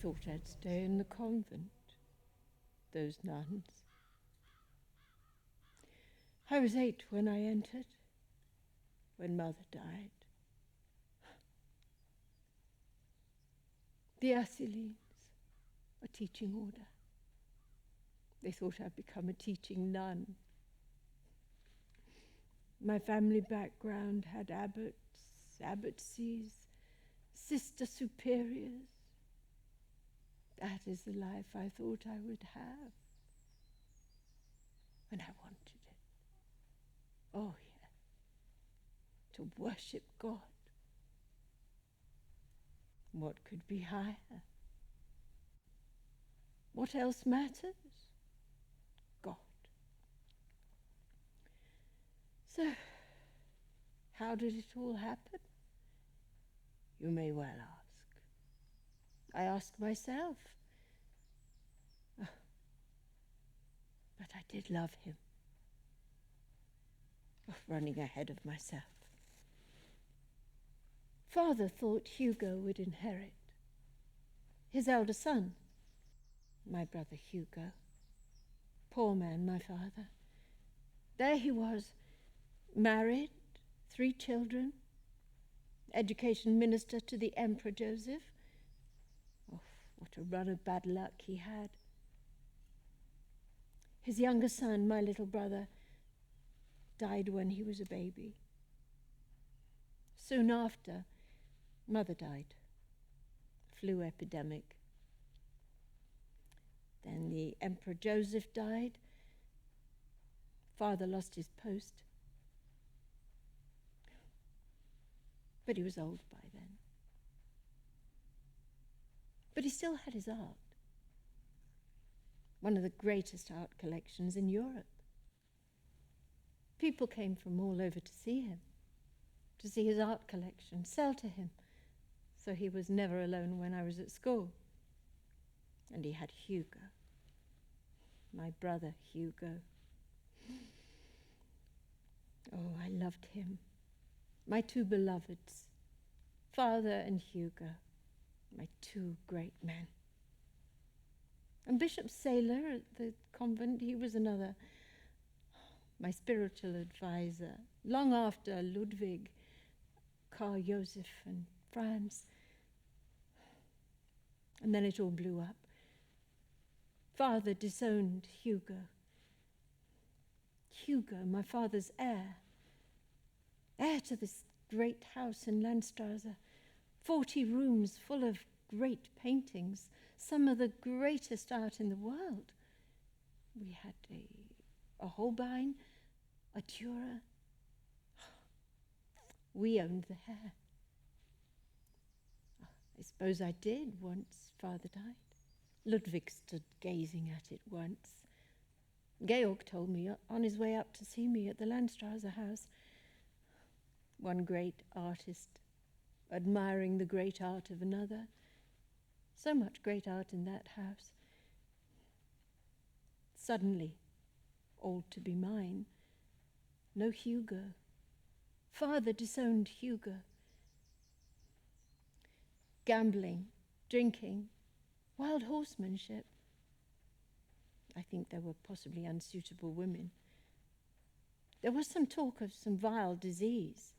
thought I'd stay in the convent, those nuns. I was 8 when I entered, when Mother died. The Ursulines, a teaching order. They thought I'd become a teaching nun. My family background had abbots, abbotcies, sister superiors. That is the life I thought I would have. And I wanted it. Oh, yeah. To worship God. What could be higher? What else matters? God. So, how did it all happen? You may well ask. I ask myself. Oh, but I did love him. Oh, running ahead of myself. Father thought Hugo would inherit. His elder son, my brother Hugo. Poor man, my father. There he was, married, 3 children, education minister to the Emperor Joseph. Oh, what a run of bad luck he had. His younger son, my little brother, died when he was a baby. Soon after, Mother died. Flu epidemic. Then the Emperor Joseph died. Father lost his post. But he was old by then. But he still had his art. One of the greatest art collections in Europe. People came from all over to see him, to see his art collection, sell to him. So he was never alone when I was at school. And he had Hugo, my brother Hugo. Oh, I loved him. My 2 beloveds, Father and Hugo, my 2 great men. And Bishop Saylor at the convent, he was another, my spiritual advisor, long after Ludwig, Karl Joseph and Franz. And then it all blew up. Father disowned Hugo. Hugo, my father's heir to this great house in Landstrasse, 40 rooms full of great paintings, some of the greatest art in the world. We had a Holbein, a Dürer. We owned the hair. I suppose I did once Father died. Ludwig stood gazing at it once. Georg told me on his way up to see me at the Landstrasse house. One great artist admiring the great art of another. So much great art in that house. Suddenly, all to be mine. No Hugo. Father disowned Hugo. Gambling, drinking, wild horsemanship. I think there were possibly unsuitable women. There was some talk of some vile disease.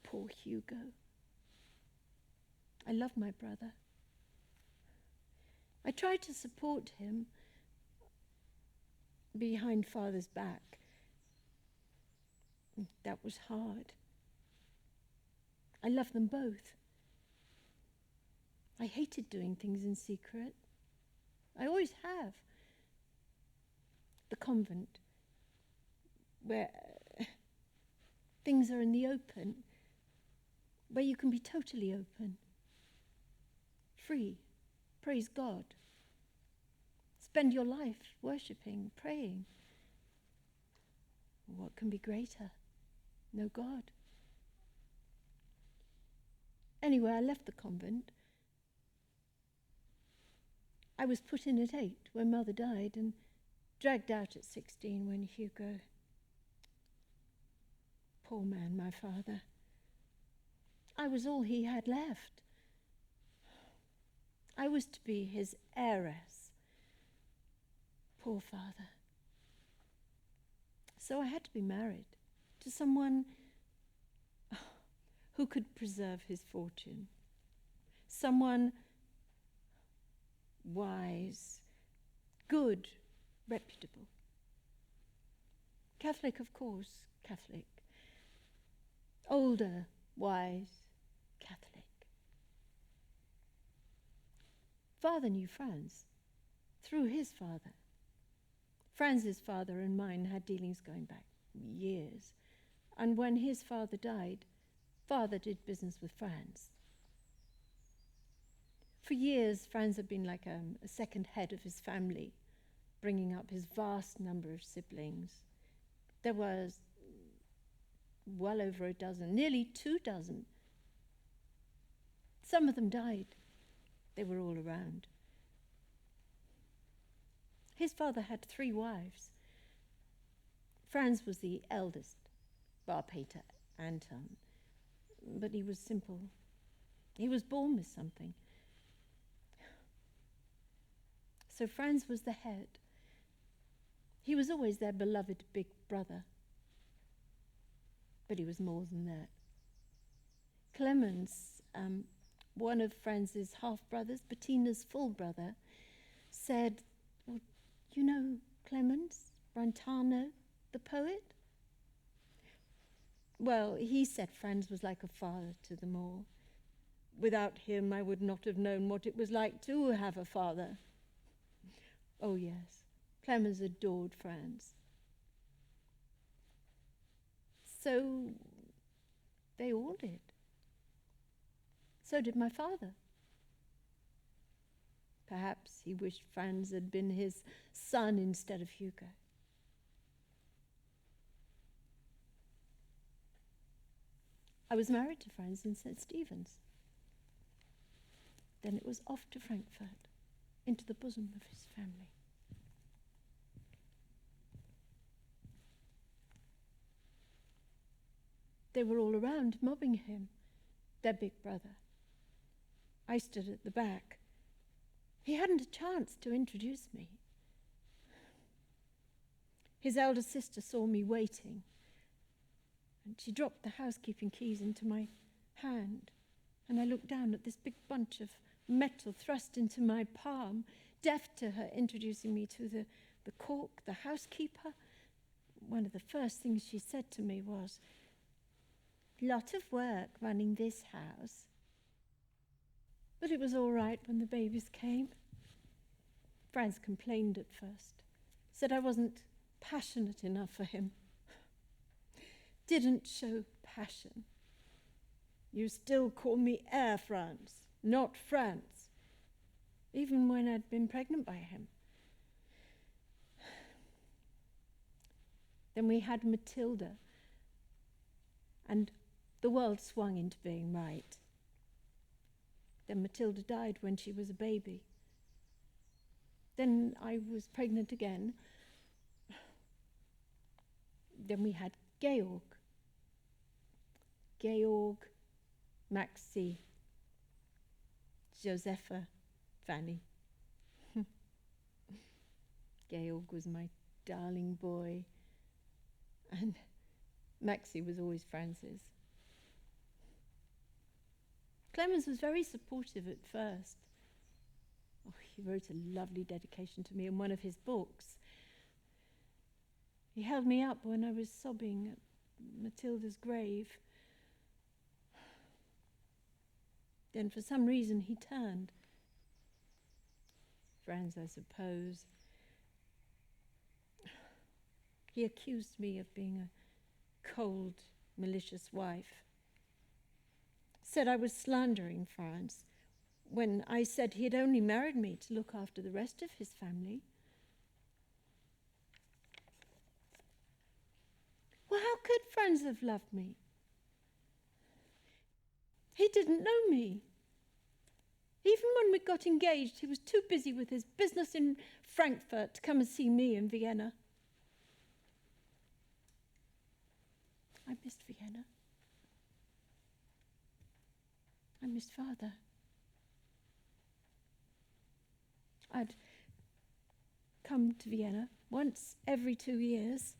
Poor Hugo. I love my brother. I tried to support him behind Father's back. That was hard. I love them both. I hated doing things in secret. I always have. The convent, where things are in the open, where you can be totally open, free, praise God. Spend your life worshipping, praying. What can be greater? No God. Anyway, I left the convent. I was put in at 8 when Mother died and dragged out at 16 when Hugo, poor man, my father, I was all he had left. I was to be his heiress. Poor father. So I had to be married to someone who could preserve his fortune. Someone wise, good, reputable. Catholic, of course, Catholic. Older, wise, Catholic. Father knew Franz through his father. Franz's father and mine had dealings going back years. And when his father died, father did business with Franz. For years, Franz had been like a second head of his family, bringing up his vast number of siblings. There was well over a dozen, nearly 24. Some of them died. They were all around. His father had 3 wives. Franz was the eldest, bar Peter, Anton. But he was simple. He was born with something. So Franz was the head. He was always their beloved big brother. But he was more than that. Clemens, one of Franz's half-brothers, Bettina's full brother, said, well, you know Clemens Brentano, the poet? Well, he said Franz was like a father to them all. Without him, I would not have known what it was like to have a father. Oh, yes, Clemens adored Franz. So they all did. So did my father. Perhaps he wished Franz had been his son instead of Hugo. I was married to Franz in St. Stephen's. Then it was off to Frankfurt, into the bosom of his family. They were all around mobbing him, their big brother. I stood at the back. He hadn't a chance to introduce me. His elder sister saw me waiting, and she dropped the housekeeping keys into my hand, and I looked down at this big bunch of metal thrust into my palm, deaf to her introducing me to the cook, the housekeeper. One of the first things she said to me was, "Lot of work running this house." But it was all right when the babies came. Franz complained at first, said I wasn't passionate enough for him. Didn't show passion. You still call me Herr Franz, not Franz, even when I'd been pregnant by him. Then we had Matilda, and the world swung into being right. Then Matilda died when she was a baby. Then I was pregnant again. Then we had Georg, Maxie, Josepha, Fanny. Georg was my darling boy, and Maxie was always Franz's. Clemens was very supportive at first. Oh, he wrote a lovely dedication to me in one of his books. He held me up when I was sobbing at Matilda's grave. Then for some reason he turned. Franz, I suppose. He accused me of being a cold, malicious wife. Said I was slandering Franz when I said he had only married me to look after the rest of his family. Well, how could Franz have loved me? He didn't know me. Even when we got engaged, he was too busy with his business in Frankfurt to come and see me in Vienna. I missed Vienna. I missed Father. I'd come to Vienna once every 2 years,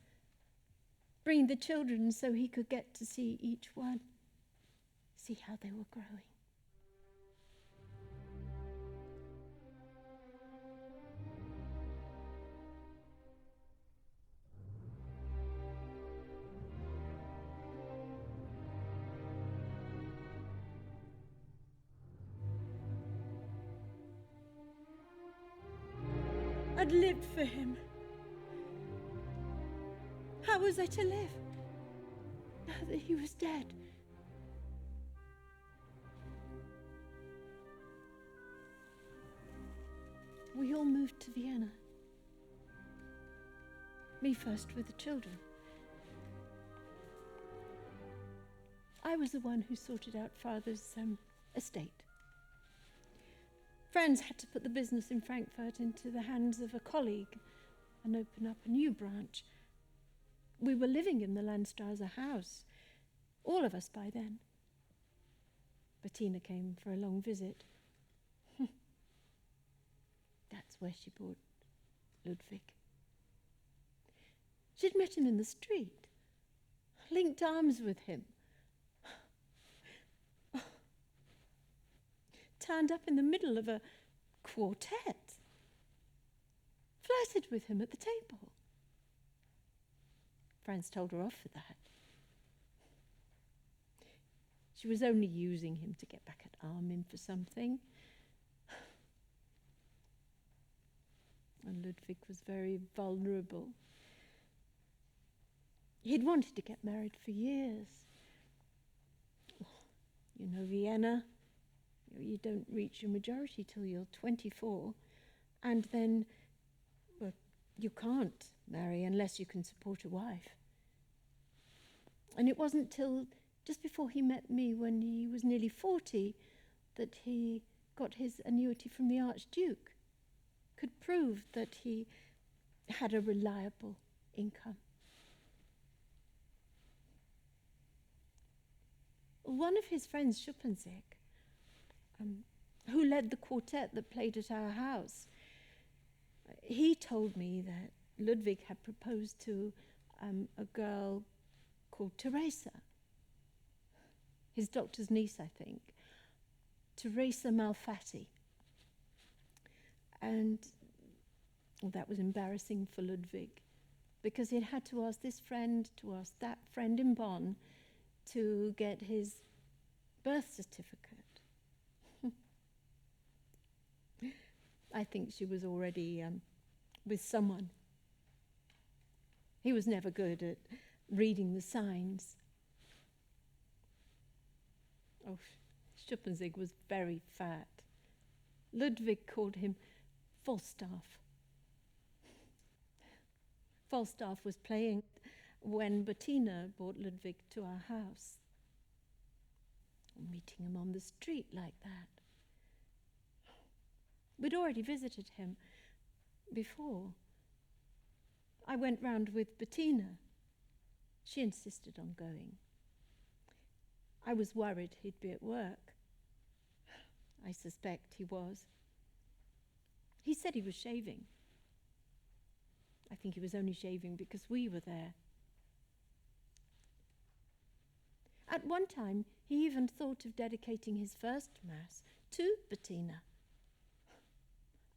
bring the children so he could get to see each one, see how they were growing. I'd lived for him. How was I to live now that he was dead? We all moved to Vienna. Me first with the children. I was the one who sorted out Father's estate. Friends had to put the business in Frankfurt into the hands of a colleague and open up a new branch. We were living in the Landstrasse house, all of us by then. Bettina came for a long visit. That's where she brought Ludwig. She'd met him in the street, linked arms with him, turned up in the middle of a quartet, flirted with him at the table. Franz told her off for that. She was only using him to get back at Armin for something. And Ludwig was very vulnerable. He'd wanted to get married for years. You know, Vienna, you don't reach your majority till you're 24, and then, well, you can't marry unless you can support a wife. And it wasn't till just before he met me, when he was nearly 40, that he got his annuity from the Archduke, could prove that he had a reliable income. One of his friends, Schuppensiek, who led the quartet that played at our house, he told me that Ludwig had proposed to a girl called Teresa, his doctor's niece, I think, Teresa Malfatti. And that was embarrassing for Ludwig, because he'd had to ask this friend, to ask that friend in Bonn, to get his birth certificate. I think she was already with someone. He was never good at reading the signs. Oh, Schuppensiek was very fat. Ludwig called him Falstaff. Falstaff was playing when Bettina brought Ludwig to our house. Meeting him on the street like that. We'd already visited him before. I went round with Bettina. She insisted on going. I was worried he'd be at work. I suspect he was. He said he was shaving. I think he was only shaving because we were there. At one time, he even thought of dedicating his first Mass to Bettina.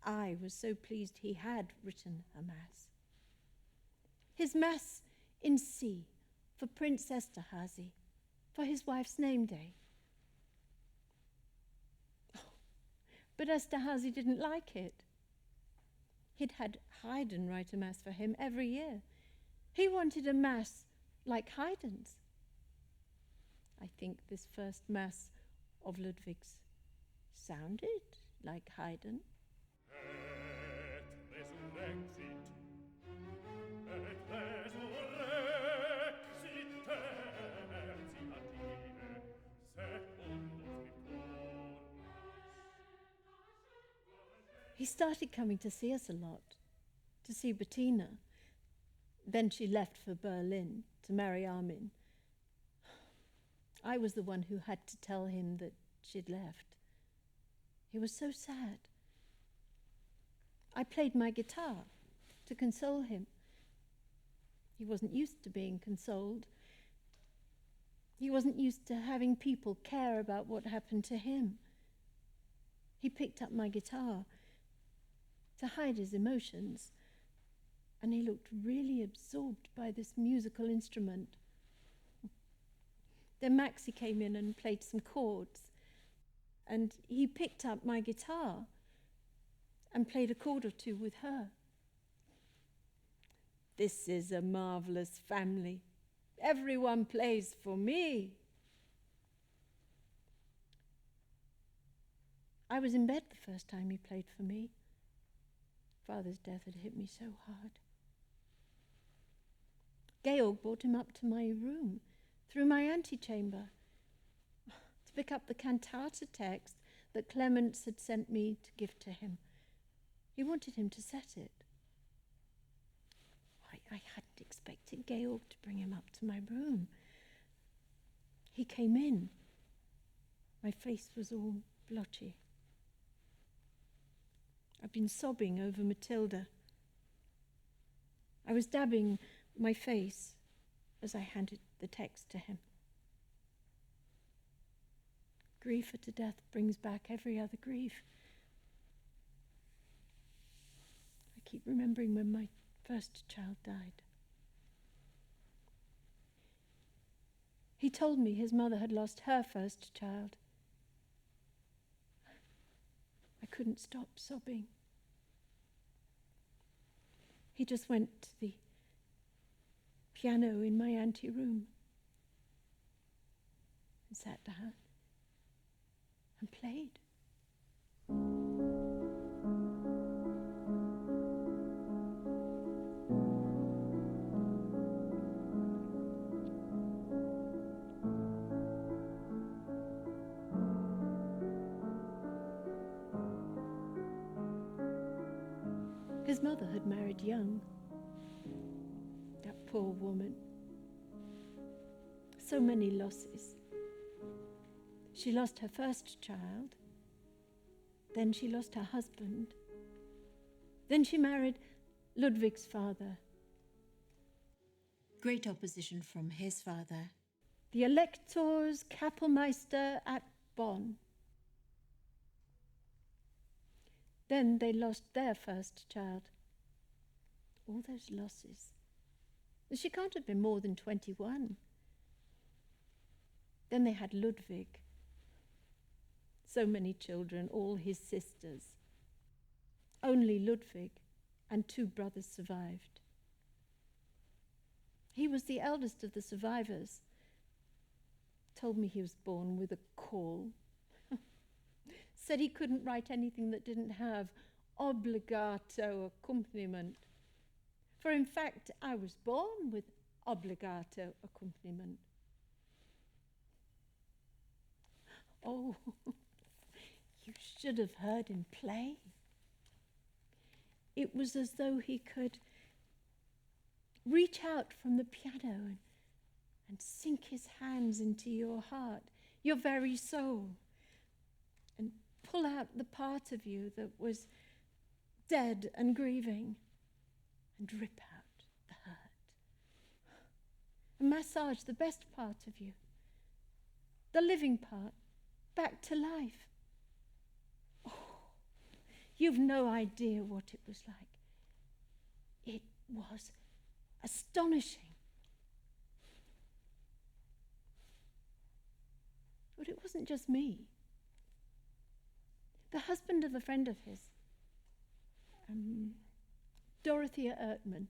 I was so pleased he had written a Mass. His Mass in C for Prince Esterhazy, for his wife's name day. But Esterhazy didn't like it. He'd had Haydn write a Mass for him every year. He wanted a Mass like Haydn's. I think this first Mass of Ludwig's sounded like Haydn. He started coming to see us a lot, to see Bettina. Then she left for Berlin to marry Armin. I was the one who had to tell him that she'd left. He was so sad. I played my guitar to console him. He wasn't used to being consoled. He wasn't used to having people care about what happened to him. He picked up my guitar to hide his emotions, and he looked really absorbed by this musical instrument. Then Maxie came in and played some chords, and he picked up my guitar and played a chord or two with her. This is a marvelous family. Everyone plays for me. I was in bed the first time he played for me. Father's death had hit me so hard. Georg brought him up to my room through my antechamber to pick up the cantata text that Clemens had sent me to give to him. He wanted him to set it. I hadn't expected Georg to bring him up to my room. He came in. My face was all blotchy. I'd been sobbing over Matilda. I was dabbing my face as I handed the text to him. Grief at a death brings back every other grief. I keep remembering when my first child died. He told me his mother had lost her first child. I couldn't stop sobbing. He just went to the piano in my anteroom and sat down and played. His mother had married young. That poor woman. So many losses. She lost her first child. Then she lost her husband. Then she married Ludwig's father. Great opposition from his father. The Elector's Kapellmeister at Bonn. Then they lost their first child. All those losses. She can't have been more than 21. Then they had Ludwig. So many children, all his sisters. Only Ludwig and 2 brothers survived. He was the eldest of the survivors. Told me he was born with a caul. Said he couldn't write anything that didn't have obbligato accompaniment. For in fact, I was born with obbligato accompaniment. Oh, you should have heard him play. It was as though he could reach out from the piano and sink his hands into your heart, your very soul, and pull out the part of you that was dead and grieving and rip out the hurt. And massage the best part of you, the living part, back to life. Oh, you've no idea what it was like. It was astonishing. But it wasn't just me. The husband of a friend of his, Dorothea Ertmann,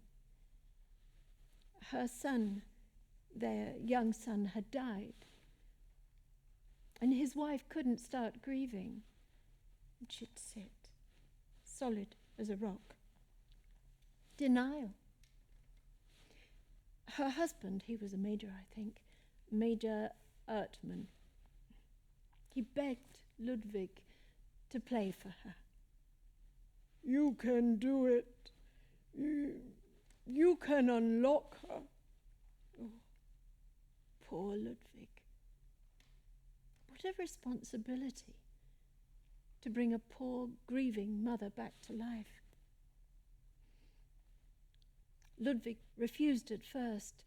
her son, their young son, had died. And his wife couldn't start grieving. And she'd sit, solid as a rock. Denial. Her husband, he was a major, I think, Major Ertmann. He begged Ludwig to play for her. You can do it. You can unlock her. Oh, poor Ludwig. What What a responsibility to bring a poor, grieving mother back to life. Ludwig refused at first,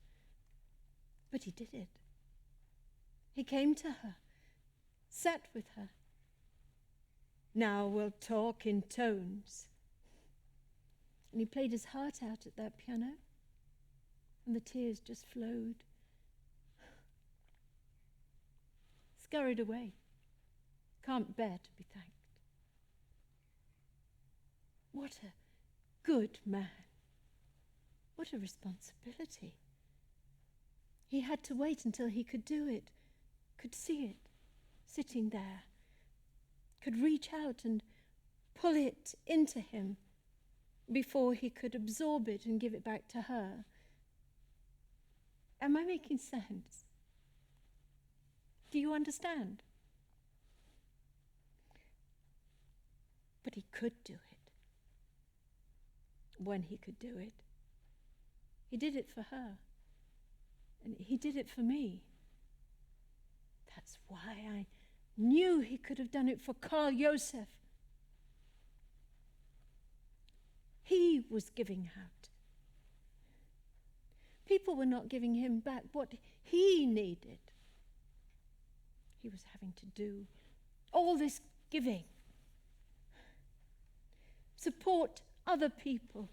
but he did it. He came to her, sat with her. Now we'll talk in tones. And he played his heart out at that piano, and the tears just flowed. Scurried away. Can't bear to be thanked. What a good man. What a responsibility. He had to wait until he could do it, could see it, sitting there, could reach out and pull it into him before he could absorb it and give it back to her. Am I making sense? Do you understand? But he could do it. When he could do it. He did it for her. And he did it for me. That's why I knew he could have done it for Karl Josef. He was giving out. People were not giving him back what he needed. He was having to do all this giving. Support other people.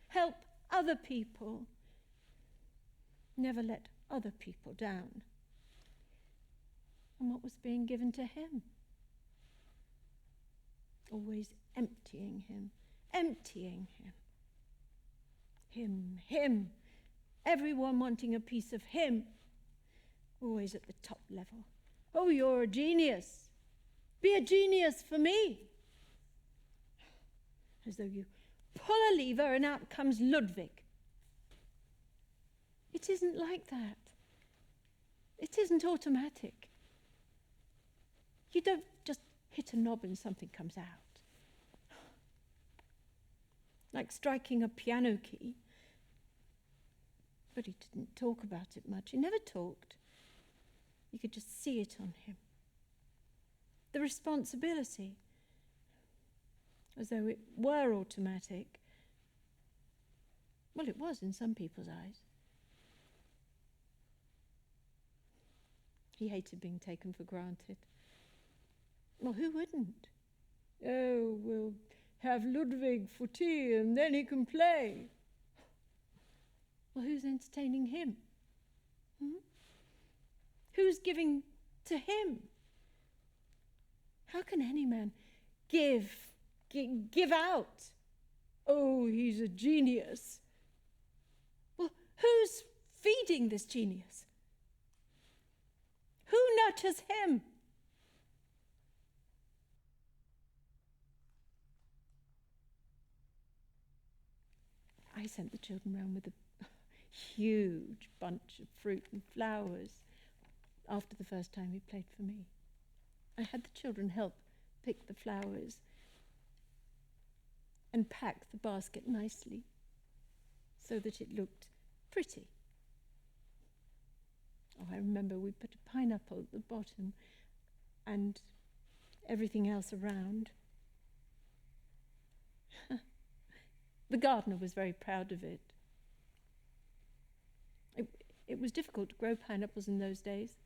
Help other people. Never let other people down. And what was being given to him? Always emptying him. Emptying him. Him. Everyone wanting a piece of him. Always at the top level. Oh, you're a genius. Be a genius for me. As though you pull a lever and out comes Ludwig. It isn't like that. It isn't automatic. You don't just hit a knob and something comes out. Like striking a piano key. But he didn't talk about it much. He never talked. You could just see it on him. The responsibility, as though it were automatic. Well, it was in some people's eyes. He hated being taken for granted. Well, who wouldn't? Oh, we'll have Ludwig for tea and then he can play. Well, who's entertaining him? Who's giving to him? How can any man give out? Oh, he's a genius. Well, who's feeding this genius? Who nurtures him? I sent the children round with a huge bunch of fruit and flowers after the first time he played for me. I had the children help pick the flowers and pack the basket nicely so that it looked pretty. Oh, I remember we put a pineapple at the bottom and everything else around. The gardener was very proud of it. It was difficult to grow pineapples in those days.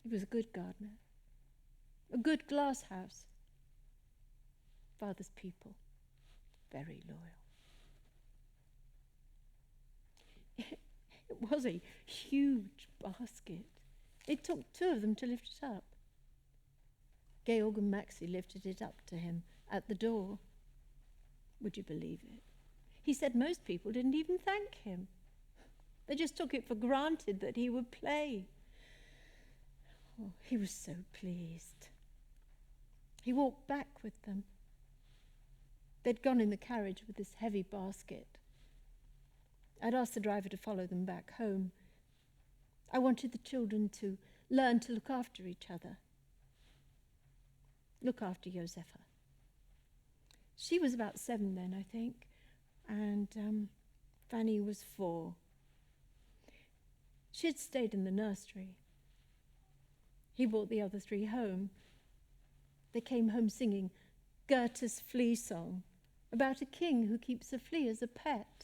He was a good gardener, a good glass house. Father's people, very loyal. It was a huge basket. It took two of them to lift it up. Georg and Maxie lifted it up to him at the door. Would you believe it? He said most people didn't even thank him. They just took it for granted that he would play. Oh, he was so pleased. He walked back with them. They'd gone in the carriage with this heavy basket. I'd asked the driver to follow them back home. I wanted the children to learn to look after each other. Look after Josefa. She was about 7 then, I think, and Fanny was 4. She had stayed in the nursery. He brought the other three home. They came home singing Goethe's flea song about a king who keeps a flea as a pet.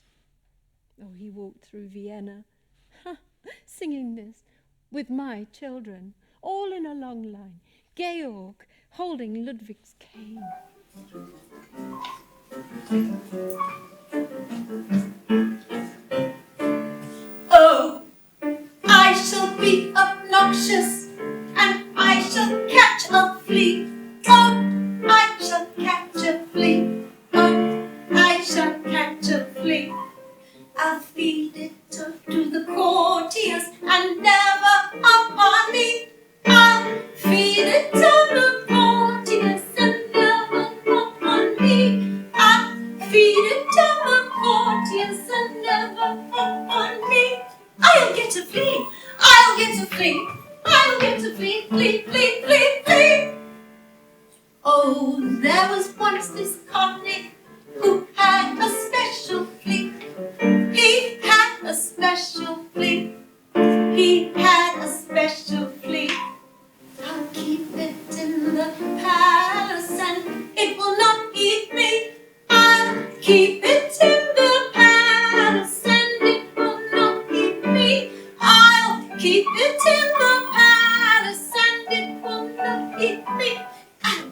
Oh, he walked through Vienna, singing this with my children, all in a long line. Georg holding Ludwig's cane. Oh, I shall be obnoxious, and I shall catch a flea. Oh, I shall catch a flea. Oh, I shall catch a flea. I'll feed it to the courtiers and never upon me. I'll feed it to the courtiers and never upon me. I'll feed it to the courtiers and never upon me. I'll get a flea, I'll get a flea, I'll get a flea, flea, flea, flea, flea. Oh, there was once this connick who had a special flea. He had a special flea. He had a special flea. I'll keep it in the palace and it will not eat me. I'll keep it in the palace and it will not eat me. I'll keep it in the palace and it will not eat me. I'll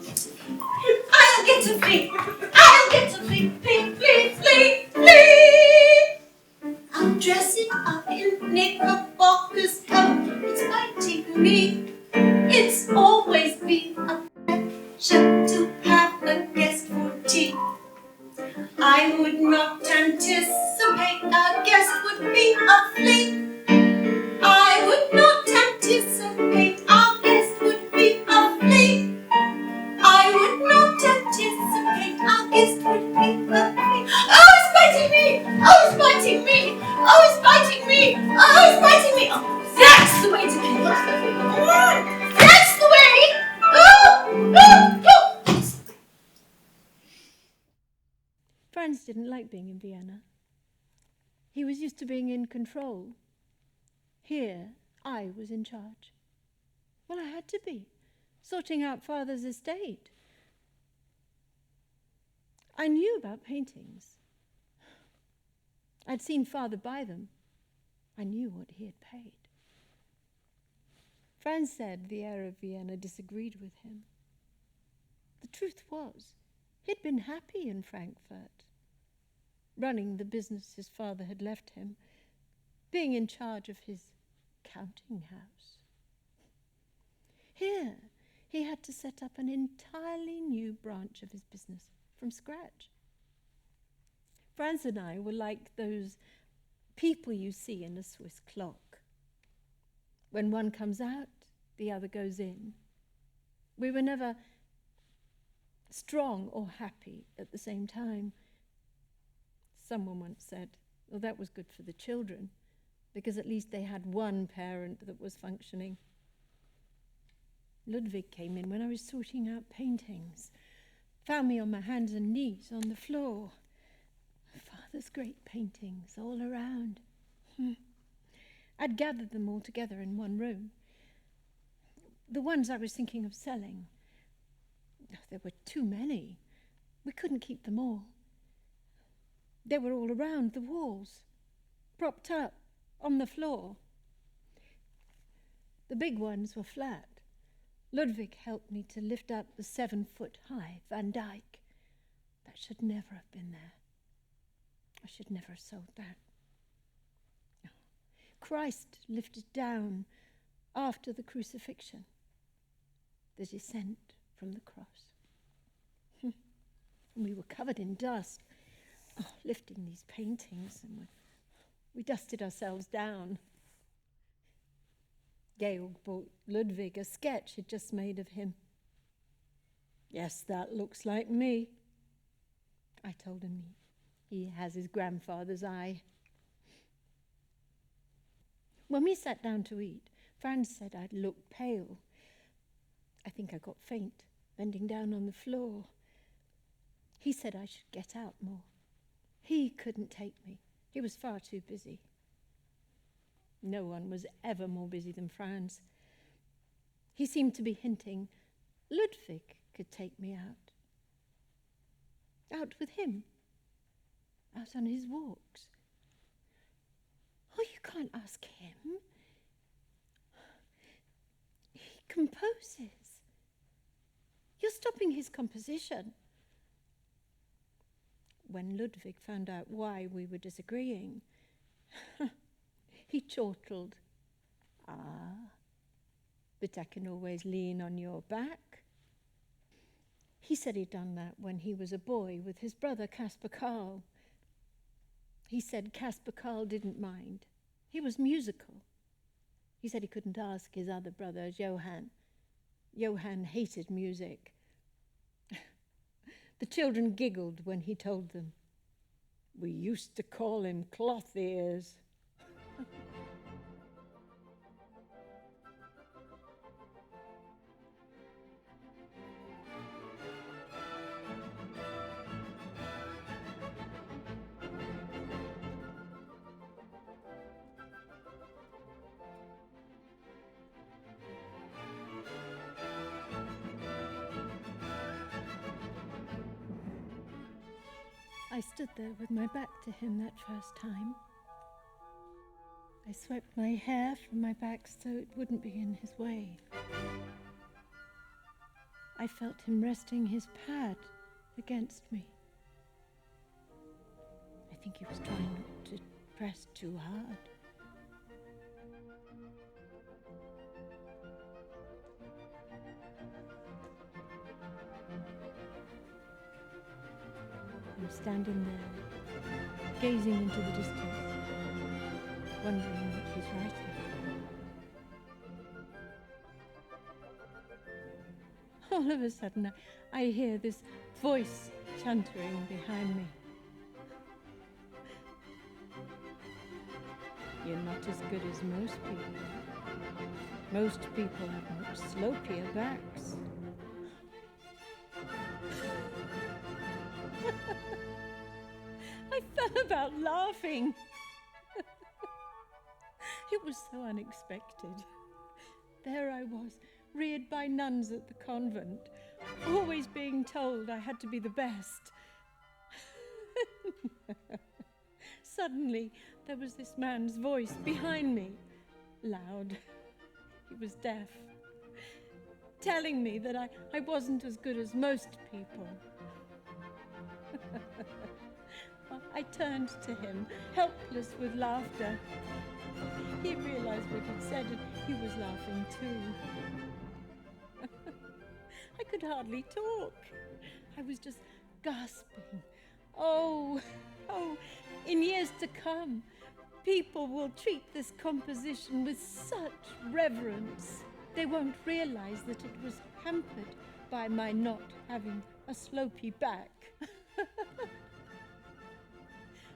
get a flea. I'll get a flea. Flea, flea, flea, flea. I'll dress it up in knickerbocker's coat. It's biting me. It's always been a pleasure to have a guest for tea. I would not anticipate a guest would be a flea. I would not anticipate a guest would be a flea. I would not anticipate a guest would be a flea. Oh, it's biting me! Oh, it's biting me! Oh, it's biting me! Oh, it's biting me! Oh, that's the way to kill it! That's the way! Oh, oh, oh. Franz didn't like being in Vienna. He was used to being in control. Here, I was in charge. Well, I had to be, sorting out Father's estate. I knew about paintings. I'd seen Father buy them. I knew what he had paid. Franz said the air of Vienna disagreed with him. The truth was, he'd been happy in Frankfurt, running the business his father had left him, being in charge of his counting house. Here, he had to set up an entirely new branch of his business from scratch. Franz and I were like those people you see in a Swiss clock. When one comes out, the other goes in. We were never strong or happy at the same time. Someone once said, well, that was good for the children, because at least they had one parent that was functioning. Ludwig came in when I was sorting out paintings, found me on my hands and knees on the floor. Father's great paintings all around. I'd gathered them all together in one room. The ones I was thinking of selling, there were too many. We couldn't keep them all. They were all around the walls, propped up on the floor. The big ones were flat. Ludwig helped me to lift up the 7-foot-high Van Dyck. That should never have been there. I should never have sold that. Christ lifted down after the crucifixion, the descent from the cross. We were covered in dust, lifting these paintings, and we dusted ourselves down. Georg brought Ludwig a sketch he'd just made of him. Yes, that looks like me. I told him he has his grandfather's eye. When we sat down to eat, Franz said I'd looked pale. I think I got faint, bending down on the floor. He said I should get out more. He couldn't take me. He was far too busy. No one was ever more busy than Franz. He seemed to be hinting Ludwig could take me out. Out with him. Out on his walks. Oh, you can't ask him. He composes. You're stopping his composition. When Ludwig found out why we were disagreeing, he chortled. Ah, but I can always lean on your back. He said he'd done that when he was a boy with his brother Caspar Karl. He said Caspar Karl didn't mind. He was musical. He said he couldn't ask his other brother, Johann. Johann hated music. The children giggled when he told them. We used to call him cloth ears. I stood there with my back to him that first time. I swept my hair from my back so it wouldn't be in his way. I felt him resting his pad against me. I think he was trying not to press too hard. I'm standing there, gazing into the distance, wondering what he's writing. All of a sudden, I hear this voice chantering behind me. You're not as good as most people. Most people have much slopier backs. I fell about laughing. It was so unexpected. There I was, reared by nuns at the convent, always being told I had to be the best. Suddenly, there was this man's voice behind me, loud. He was deaf, telling me that I wasn't as good as most people. I turned to him, helpless with laughter. He realized what he'd said and he was laughing too. I could hardly talk. I was just gasping. Oh, in years to come, people will treat this composition with such reverence. They won't realize that it was hampered by my not having a slopey back.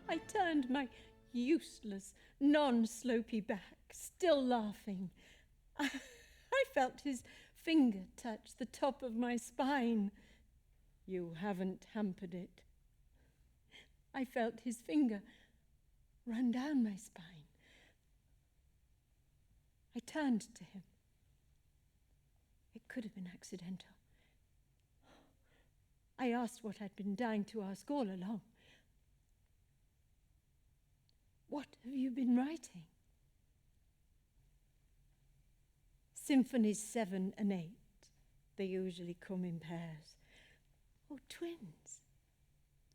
I turned my useless, non-slopey back, still laughing. I felt his finger touch the top of my spine. You haven't hampered it. I felt his finger run down my spine. I turned to him. It could have been accidental. I asked what I'd been dying to ask all along. What have you been writing? Symphonies 7 and 8. They usually come in pairs. Oh, twins.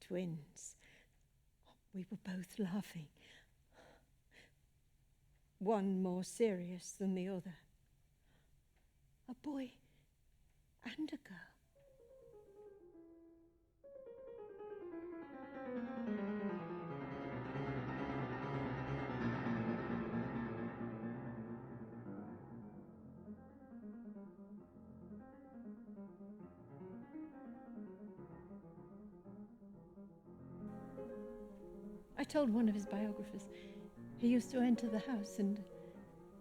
Twins. We were both laughing. One more serious than the other. A boy and a girl. I told one of his biographers he used to enter the house and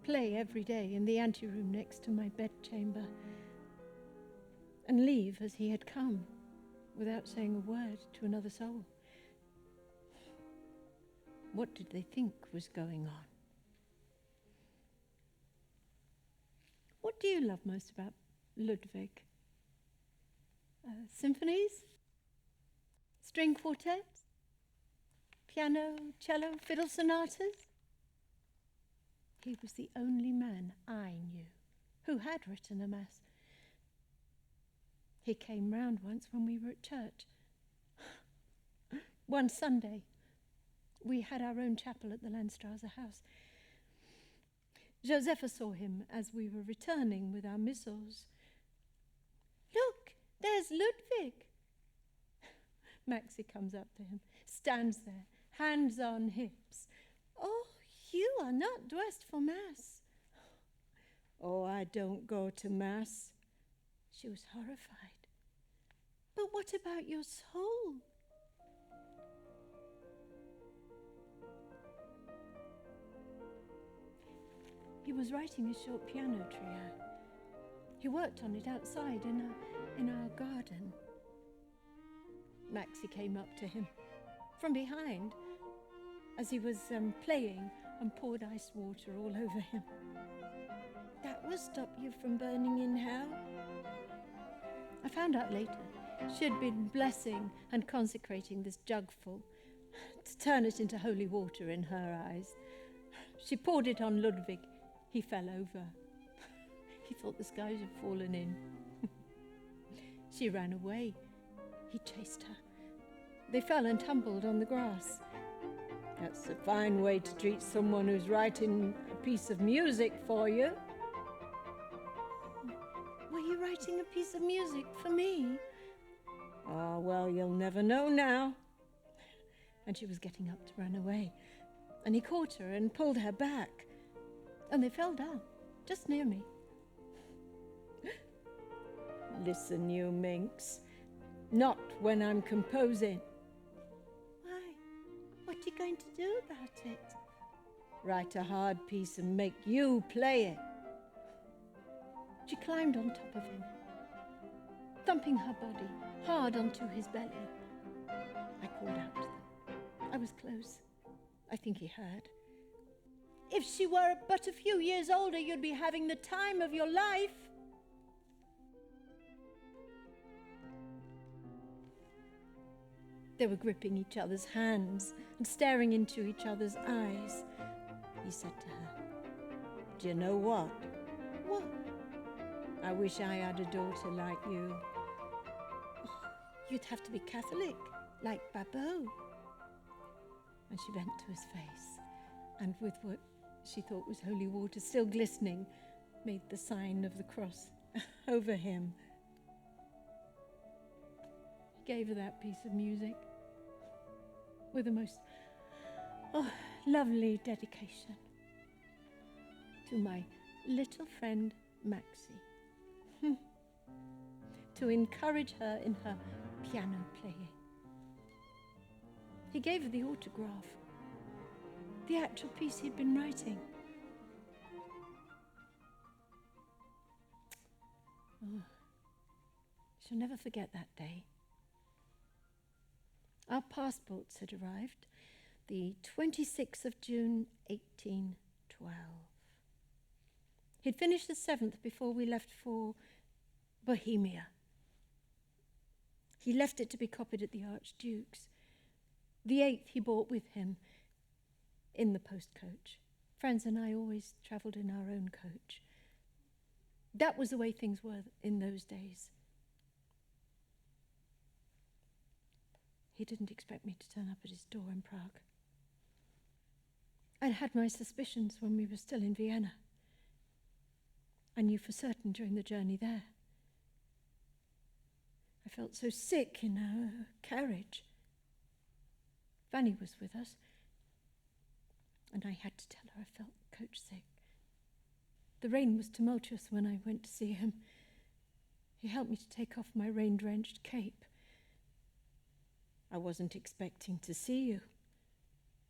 play every day in the anteroom next to my bedchamber and leave as he had come without saying a word to another soul. What did they think was going on? What do you love most about Ludwig? Symphonies? String quartets? Piano, cello, fiddle sonatas? He was the only man I knew who had written a mass. He came round once when we were at church. One Sunday, we had our own chapel at the Landstrasse house. Josepha saw him as we were returning with our missals. "Look, there's Ludwig." Maxie comes up to him, stands there, hands on hips. "Oh, you are not dressed for Mass." "Oh, I don't go to Mass." She was horrified. "But what about your soul?" He was writing a short piano trio. He worked on it outside in our garden. Maxie came up to him from behind as he was playing and poured ice water all over him. "That will stop you from burning in hell." I found out later she had been blessing and consecrating this jugful to turn it into holy water in her eyes. She poured it on Ludwig. He fell over. He thought the skies had fallen in. She ran away. He chased her. They fell and tumbled on the grass. "That's a fine way to treat someone who's writing a piece of music for you." "Were you writing a piece of music for me?" "Oh, well, you'll never know now." And she was getting up to run away. And he caught her and pulled her back. And they fell down, just near me. "Listen, you minx. Not when I'm composing." "Why? What are you going to do about it?" "Write a hard piece and make you play it." She climbed on top of him, thumping her body hard onto his belly. I called out to them. I was close. I think he heard. "If she were but a few years older, you'd be having the time of your life." They were gripping each other's hands and staring into each other's eyes. He said to her, "Do you know what?" "What?" "I wish I had a daughter like you." "Oh, you'd have to be Catholic, like Babot." And she bent to his face, and with what she thought was holy water still glistening, made the sign of the cross over him. He gave her that piece of music with the most lovely dedication to my little friend Maxie, to encourage her in her piano playing. He gave her the autograph, the actual piece he'd been writing. Oh, she'll never forget that day. Our passports had arrived the 26th of June, 1812. He'd finished the 7th before we left for Bohemia. He left it to be copied at the Archduke's. The 8th he brought with him in the post coach. Friends and I always travelled in our own coach. That was the way things were in those days. He didn't expect me to turn up at his door in Prague. I'd had my suspicions when we were still in Vienna. I knew for certain during the journey there. I felt so sick in our carriage. Fanny was with us, and I had to tell her I felt coach sick. The rain was tumultuous when I went to see him. He helped me to take off my rain-drenched cape. "I wasn't expecting to see you."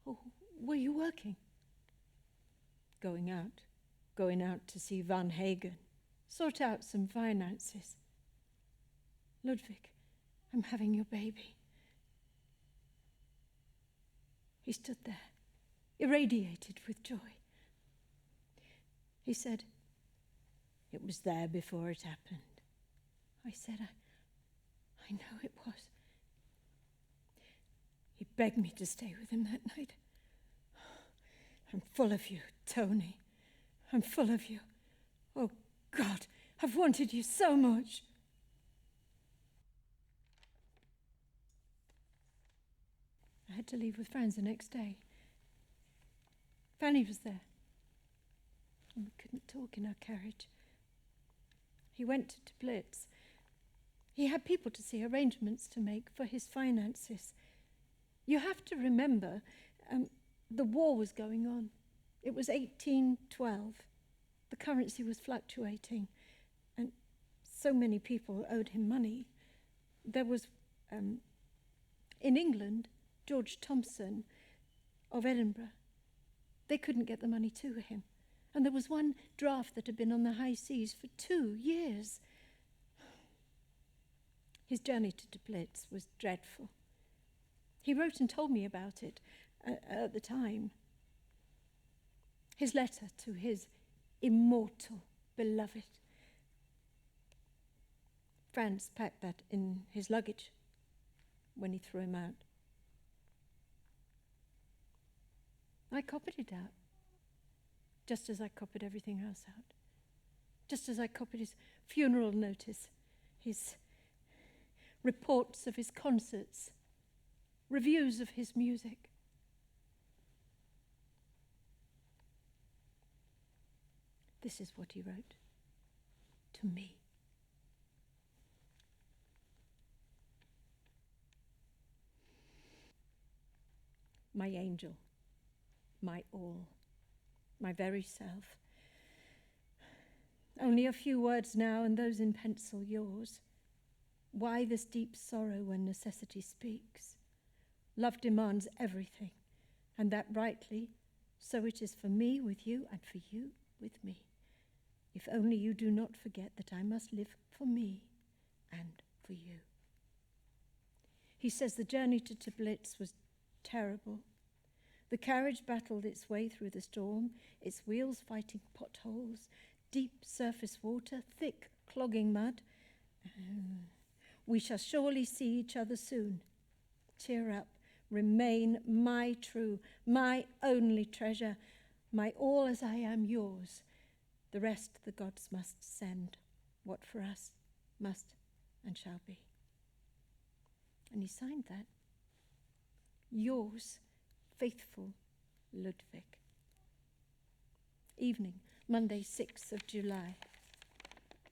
"Oh, were you working?" Going out to see Van Hagen, sort out some finances." "Ludwig, I'm having your baby." He stood there, irradiated with joy. He said, It was there before it happened. I said, I know it was. He begged me to stay with him that night. I'm full of you, Tony. I'm full of you. Oh, God, I've wanted you so much. I had to leave with friends the next day. Fanny was there. And we couldn't talk in our carriage. He went to Blitz. He had people to see, arrangements to make for his finances. You have to remember, the war was going on. It was 1812. The currency was fluctuating, and so many people owed him money. There was, in England, George Thompson of Edinburgh. They couldn't get the money to him. And there was one draft that had been on the high seas for 2 years. His journey to Blitz was dreadful. He wrote and told me about it at the time. His letter to his immortal beloved. Franz packed that in his luggage when he threw him out. I copied it out, just as I copied everything else out. Just as I copied his funeral notice, his reports of his concerts, reviews of his music. This is what he wrote to me. My angel, my all, my very self. Only a few words now, and those in pencil, yours. Why this deep sorrow when necessity speaks? Love demands everything, and that rightly, so it is for me with you and for you with me. If only you do not forget that I must live for me and for you. He says the journey to Teplitz was terrible. The carriage battled its way through the storm, its wheels fighting potholes, deep surface water, thick clogging mud. We shall surely see each other soon. Cheer up, remain my true, my only treasure, my all as I am yours. The rest the gods must send, what for us must and shall be. And he signed that. Yours, faithful Ludwig. Evening, Monday, 6th of July.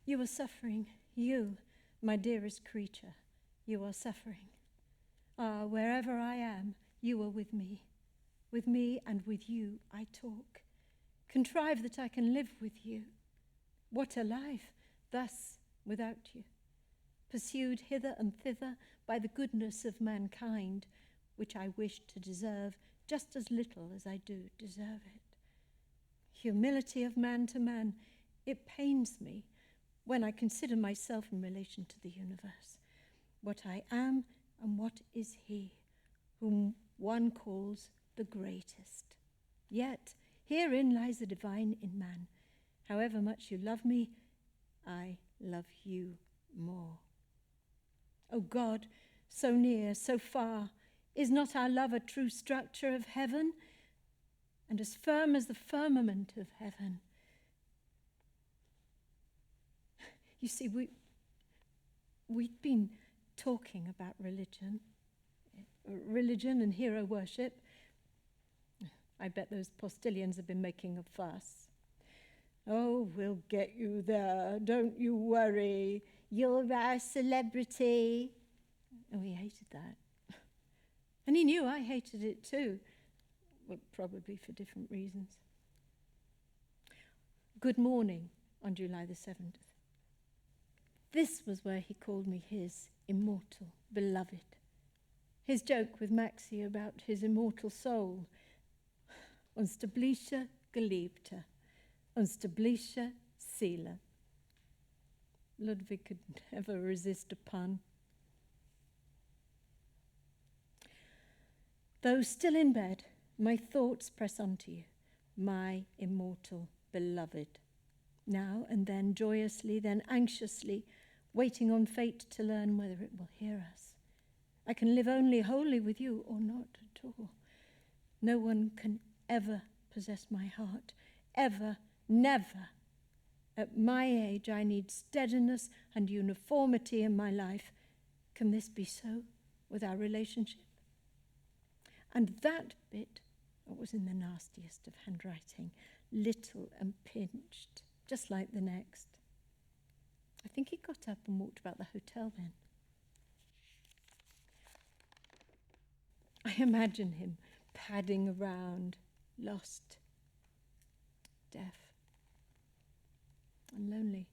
You are suffering, you, my dearest creature, you are suffering. Ah, wherever I am, you are with me and with you I talk. Contrive that I can live with you. What a life, thus without you. Pursued hither and thither by the goodness of mankind, which I wish to deserve just as little as I do deserve it. Humility of man to man, it pains me when I consider myself in relation to the universe. What I am and what is he, whom one calls the greatest. Yet herein lies the divine in man. However much you love me, I love you more. O God, so near, so far, is not our love a true structure of heaven, and as firm as the firmament of heaven? You see, we've been talking about religion and hero worship. I bet those postilions have been making a fuss. Oh, we'll get you there, don't you worry. You're our celebrity. Oh, he hated that. And he knew I hated it too, well, probably for different reasons. Good morning on July the 7th. This was where he called me his immortal beloved. His joke with Maxie about his immortal soul. Unsterbliche Geliebte, unsterbliche Seele. Ludwig could never resist a pun. Though still in bed, my thoughts press on to you, my immortal beloved. now and then joyously, then anxiously, waiting on fate to learn whether it will hear us. I can live only wholly with you, or not at all. No one can ever possess my heart, ever, never. At my age, I need steadiness and uniformity in my life. Can this be so with our relationship? And that bit was in the nastiest of handwriting, little and pinched, just like the next. I think he got up and walked about the hotel then. I imagine him padding around, lost, deaf, and lonely.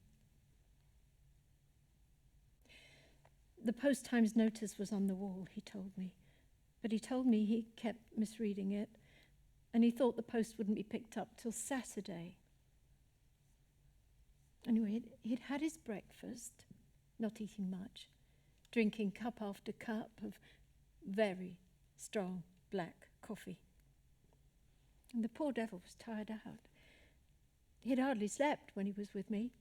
The Post-Times notice was on the wall, he told me. But he told me he kept misreading it, and he thought the post wouldn't be picked up till Saturday. Anyway, he'd had his breakfast, not eating much, drinking cup after cup of very strong black coffee. And the poor devil was tired out. He'd hardly slept when he was with me.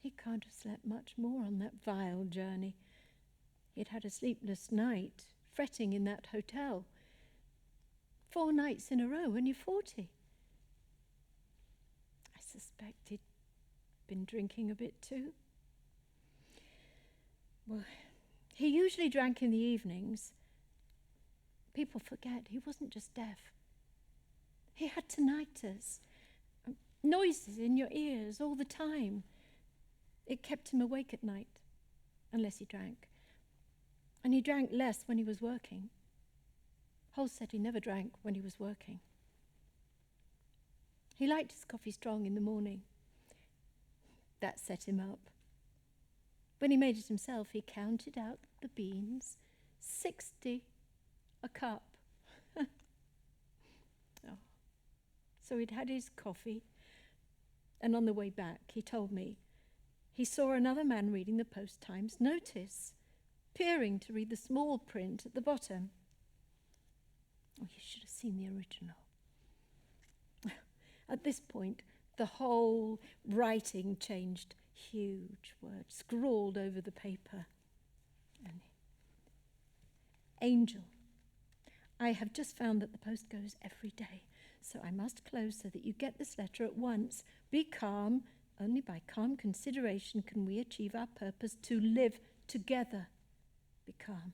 He can't have slept much more on that vile journey. He'd had a sleepless night, fretting in that hotel. 4 nights in a row, and you're 40. I suspect he'd been drinking a bit too. Well, he usually drank in the evenings. People forget he wasn't just deaf. He had tinnitus, noises in your ears all the time. It kept him awake at night, unless he drank. And he drank less when he was working. Holmes said he never drank when he was working. He liked his coffee strong in the morning. That set him up. When he made it himself, he counted out the beans, 60 a cup. Oh. So he'd had his coffee, and on the way back, he told me, he saw another man reading the Post-Times notice, peering to read the small print at the bottom. Oh, you should have seen the original. At this point, the whole writing changed. Huge words scrawled over the paper. And Angel, I have just found that the post goes every day, so I must close so that you get this letter at once. Be calm. Only by calm consideration can we achieve our purpose to live together. Be calm.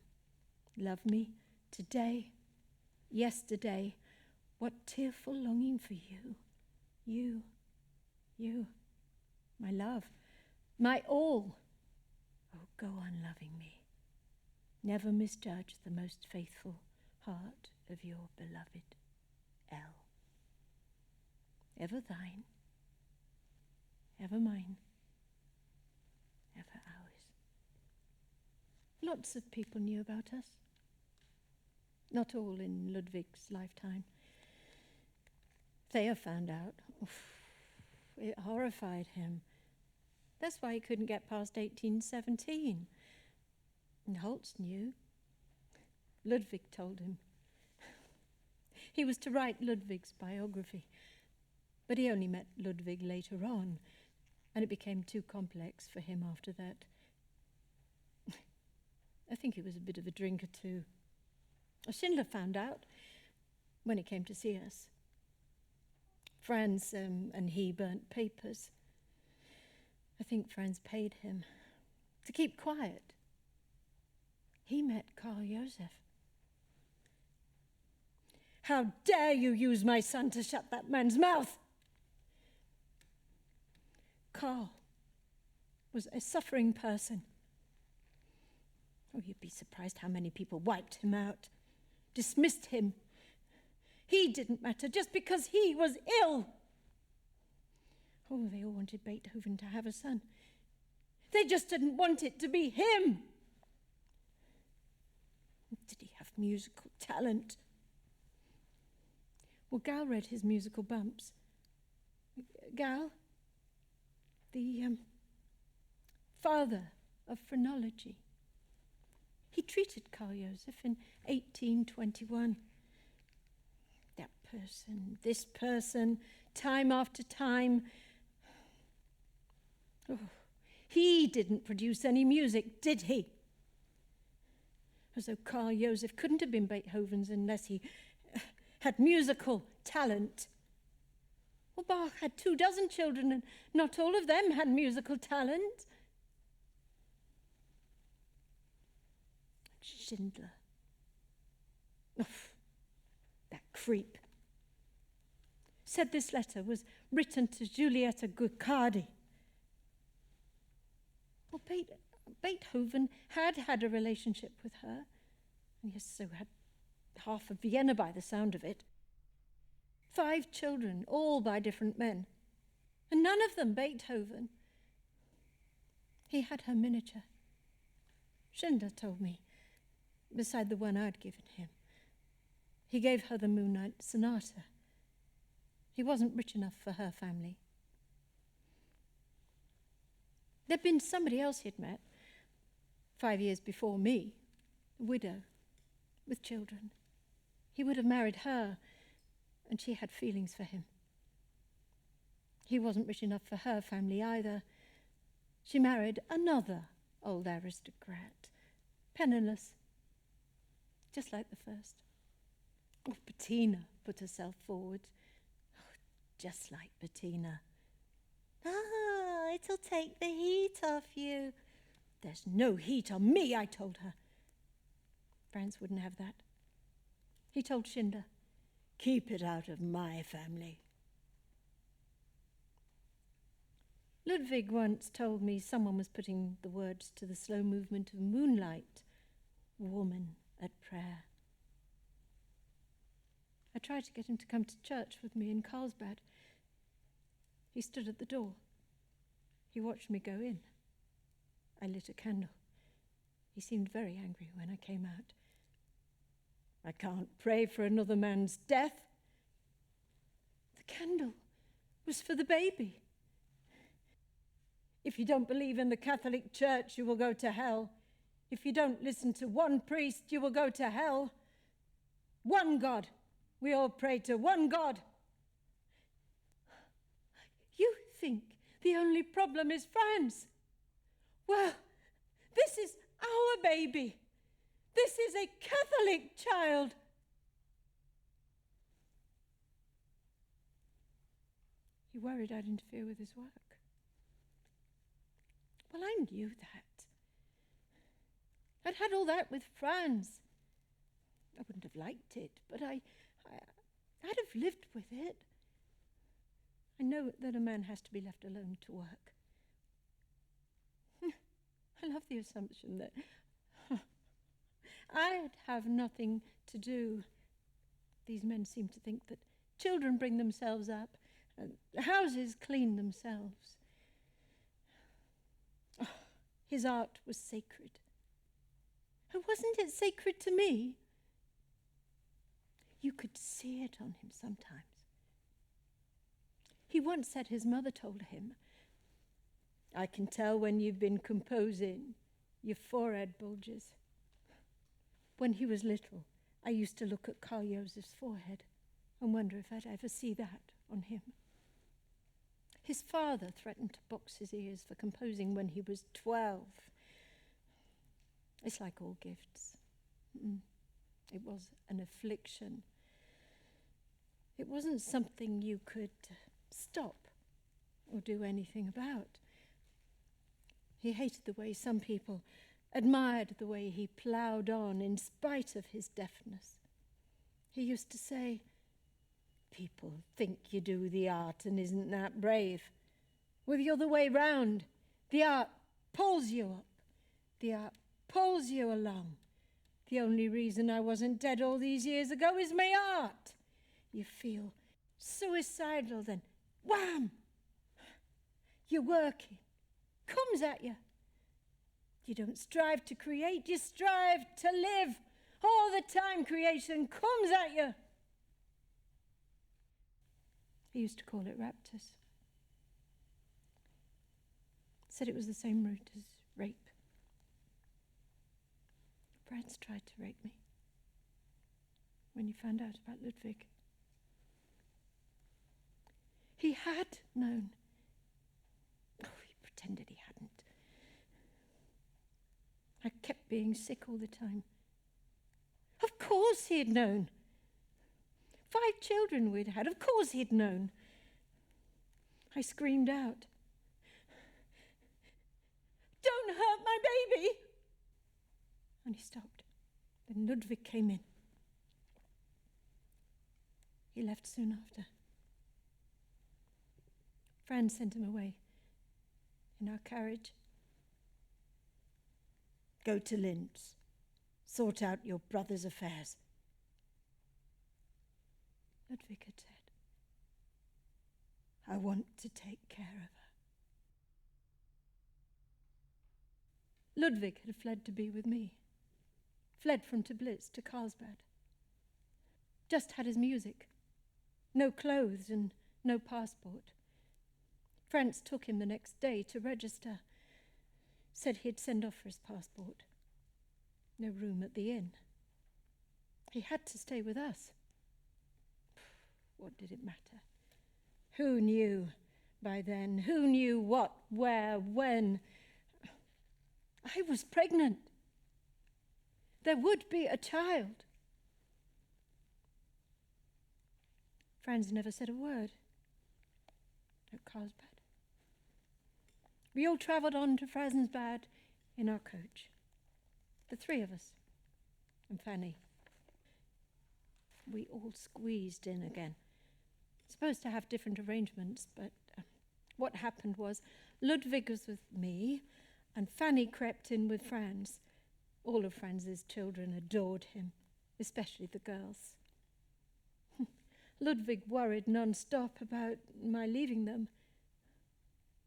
Love me today, yesterday. What tearful longing for you. You, my love, my all. Oh, go on loving me. Never misjudge the most faithful heart of your beloved L. Ever thine, ever mine, ever ours. Lots of people knew about us. Not all in Ludwig's lifetime. Thea found out. Oof, it horrified him. That's why he couldn't get past 1817. And Holtz knew. Ludwig told him. He was to write Ludwig's biography, but he only met Ludwig later on, and it became too complex for him after that. I think he was a bit of a drinker too. Schindler found out when he came to see us. Franz and he burnt papers. I think Franz paid him to keep quiet. He met Karl Josef. How dare you use my son to shut that man's mouth? Karl was a suffering person. Oh, you'd be surprised how many people wiped him out, dismissed him. He didn't matter just because he was ill. Oh, they all wanted Beethoven to have a son. They just didn't want it to be him. Did he have musical talent? Well, Gal read his musical bumps. Gal, the father of phrenology. He treated Karl Josef in 1821. That person, this person, time after time. Oh, he didn't produce any music, did he? As though Carl Joseph couldn't have been Beethoven's unless he had musical talent. Well, Bach had 24 children, and not all of them had musical talent. Schindler. Oh, that creep. Said this letter was written to Giulietta Guiccardi. Well, Beethoven had a relationship with her, and yes, so had half of Vienna by the sound of it. 5 children, all by different men, and none of them Beethoven. He had her miniature. Schindler told me, beside the one I'd given him. He gave her the Moonlight Sonata. He wasn't rich enough for her family. There'd been somebody else he'd met 5 years before me, a widow with children. He would have married her, and she had feelings for him. He wasn't rich enough for her family either. She married another old aristocrat, penniless, just like the first. Oh, Bettina put herself forward. Oh, just like Bettina. Ah, it'll take the heat off you. There's no heat on me, I told her. Franz wouldn't have that. He told Schindler, keep it out of my family. Ludwig once told me someone was putting the words to the slow movement of Moonlight, woman at prayer. I tried to get him to come to church with me in Carlsbad. He stood at the door. He watched me go in. I lit a candle. He seemed very angry when I came out. I can't pray for another man's death. The candle was for the baby. If you don't believe in the Catholic Church, you will go to hell. If you don't listen to one priest, you will go to hell. One God. We all pray to one God. You think the only problem is France? Well, this is our baby. This is a Catholic child. He worried I'd interfere with his work. Well, I knew that. I'd had all that with Franz. I wouldn't have liked it, but I'd have lived with it. I know that a man has to be left alone to work. I love the assumption that I'd have nothing to do. These men seem to think that children bring themselves up, and houses clean themselves. Oh, his art was sacred. And wasn't it sacred to me? You could see it on him sometimes. He once said his mother told him, I can tell when you've been composing, your forehead bulges. When he was little, I used to look at Carl Joseph's forehead and wonder if I'd ever see that on him. His father threatened to box his ears for composing when he was 12. It's like all gifts. It was an affliction. It wasn't something you could stop or do anything about. He hated the way some people admired the way he ploughed on in spite of his deafness. He used to say, people think you do the art and isn't that brave. Well, the other way round. The art pulls you up. The art pulls you along. The only reason I wasn't dead all these years ago is my art. You feel suicidal, then wham! You're working. Comes at you. You don't strive to create, you strive to live. All the time creation comes at you. He used to call it raptors. Said it was the same root as rape. Franz tried to rape me when he found out about Ludwig. He had known. Oh, he pretended he hadn't. I kept being sick all the time. Of course he'd known. 5 children we'd had. Of course he'd known. I screamed out, "Don't hurt my baby!" And he stopped. Then Ludwig came in. He left soon after. Fran sent him away in our carriage. "Go to Linz. Sort out your brother's affairs." Ludwig had said, "I want to take care of her." Ludwig had fled to be with me. Fled from Teblitz to Karlsbad. Just had his music. No clothes and no passport. Franz took him the next day to register. Said he'd send off for his passport. No room at the inn. He had to stay with us. What did it matter? Who knew by then? Who knew what, where, when? I was pregnant. There would be a child. Franz never said a word at Karlsbad. We all travelled on to Frasensbad in our coach. The 3 of us. And Fanny. We all squeezed in again. Supposed to have different arrangements, but what happened was Ludwig was with me and Fanny crept in with Franz. All of Franz's children adored him, especially the girls. Ludwig worried non-stop about my leaving them.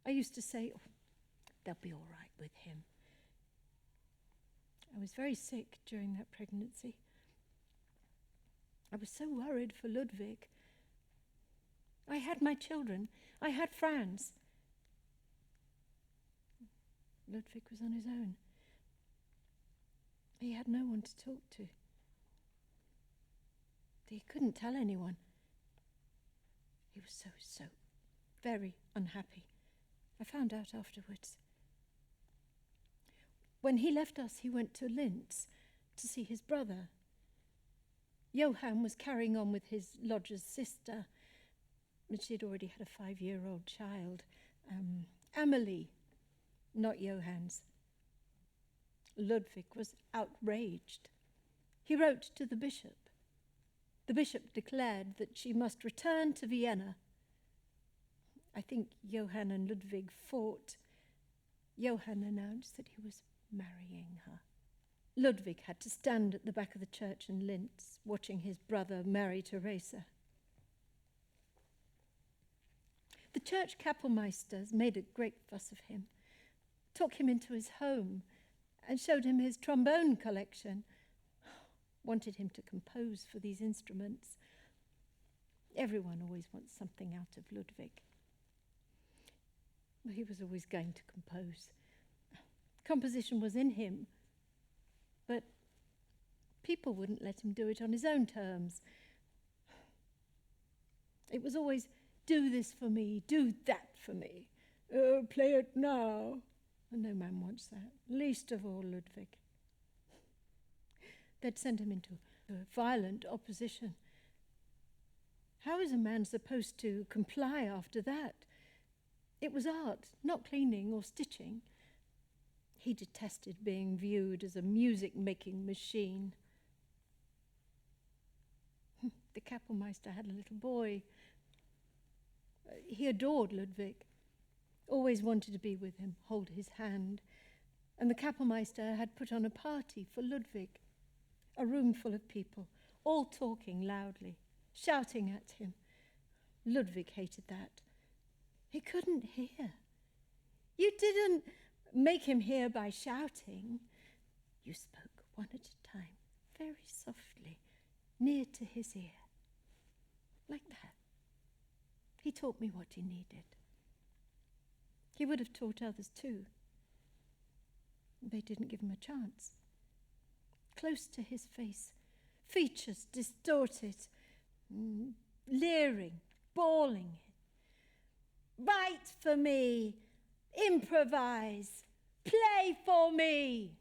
I used to say, "Oh, they'll be all right with him." I was very sick during that pregnancy. I was so worried for Ludwig. I had my children. I had Franz. Ludwig was on his own. He had no one to talk to. He couldn't tell anyone. He was so very unhappy. I found out afterwards. When he left us, he went to Linz to see his brother. Johann was carrying on with his lodger's sister, but she had already had a 5-year-old child. Amelie, not Johann's. Ludwig was outraged. He wrote to the bishop. The bishop declared that she must return to Vienna. I think Johann and Ludwig fought. Johann announced that he was marrying her. Ludwig had to stand at the back of the church in Linz, watching his brother marry Teresa. The church Kapellmeisters made a great fuss of him, took him into his home and showed him his trombone collection, wanted him to compose for these instruments. Everyone always wants something out of Ludwig. Well, he was always going to compose. Composition was in him, but people wouldn't let him do it on his own terms. It was always, "Do this for me, do that for me. Oh, play it now." And no man wants that, least of all Ludwig. They'd send him into a violent opposition. How is a man supposed to comply after that? It was art, not cleaning or stitching. He detested being viewed as a music-making machine. The Kapellmeister had a little boy. He adored Ludwig, always wanted to be with him, hold his hand. And the Kapellmeister had put on a party for Ludwig, a room full of people, all talking loudly, shouting at him. Ludwig hated that. He couldn't hear. You didn't make him hear by shouting. You spoke one at a time, very softly, near to his ear. Like that. He taught me what he needed. He would have taught others too. They didn't give him a chance. Close to his face, features distorted, leering, bawling. "Write for me! Improvise! Play for me!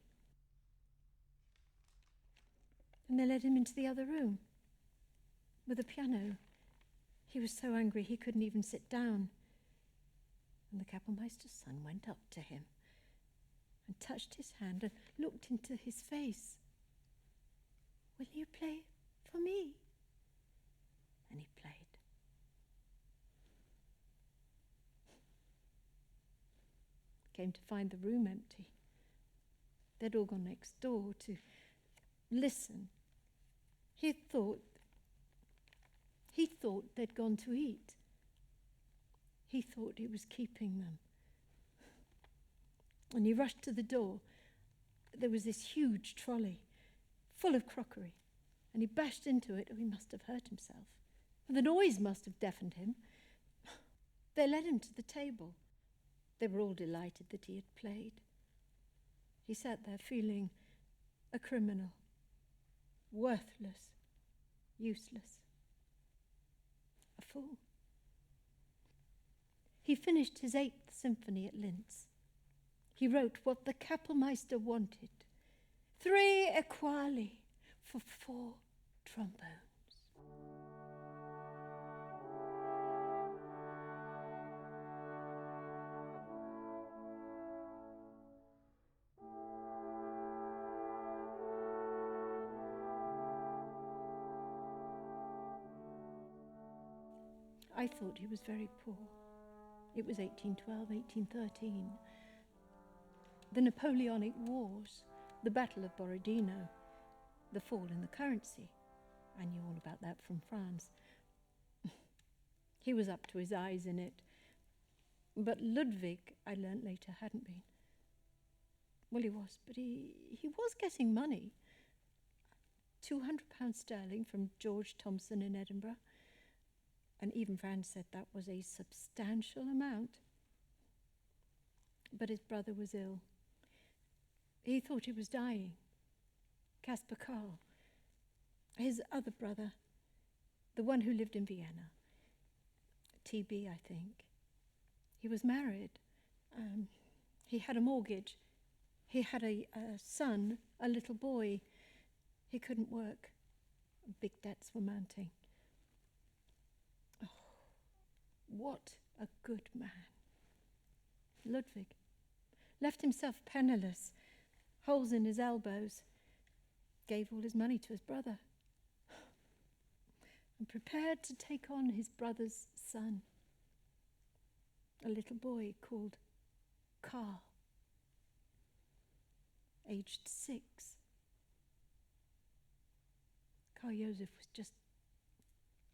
And they led him into the other room with a piano. He was so angry he couldn't even sit down. And the Kapellmeister's son went up to him and touched his hand and looked into his face. Will you play for me? And he played. Came to find the room empty. They'd all gone next door to listen. He thought they'd gone to eat. He thought he was keeping them. And he rushed to the door. There was this huge trolley full of crockery, and he bashed into it. Oh, he must have hurt himself. And the noise must have deafened him. They led him to the table. They were all delighted that he had played. He sat there feeling a criminal, worthless, useless, a fool. He finished his 8th symphony at Linz. He wrote what the Kapellmeister wanted: 3 equali for 4 trombones. I thought he was very poor. It was 1812, 1813. The Napoleonic Wars, the Battle of Borodino, the fall in the currency. I knew all about that from France. He was up to his eyes in it. But Ludwig, I learnt later, hadn't been. Well, he was, but he was getting money. £200 sterling from George Thompson in Edinburgh. And even Franz said that was a substantial amount. But his brother was ill. He thought he was dying. Caspar Karl, his other brother, the one who lived in Vienna, TB, I think. He was married. He had a mortgage. He had a son, a little boy. He couldn't work. Big debts were mounting. Oh, what a good man. Ludwig left himself penniless, holes in his elbows, gave all his money to his brother, and prepared to take on his brother's son, a little boy called Karl, aged 6. Karl Joseph was just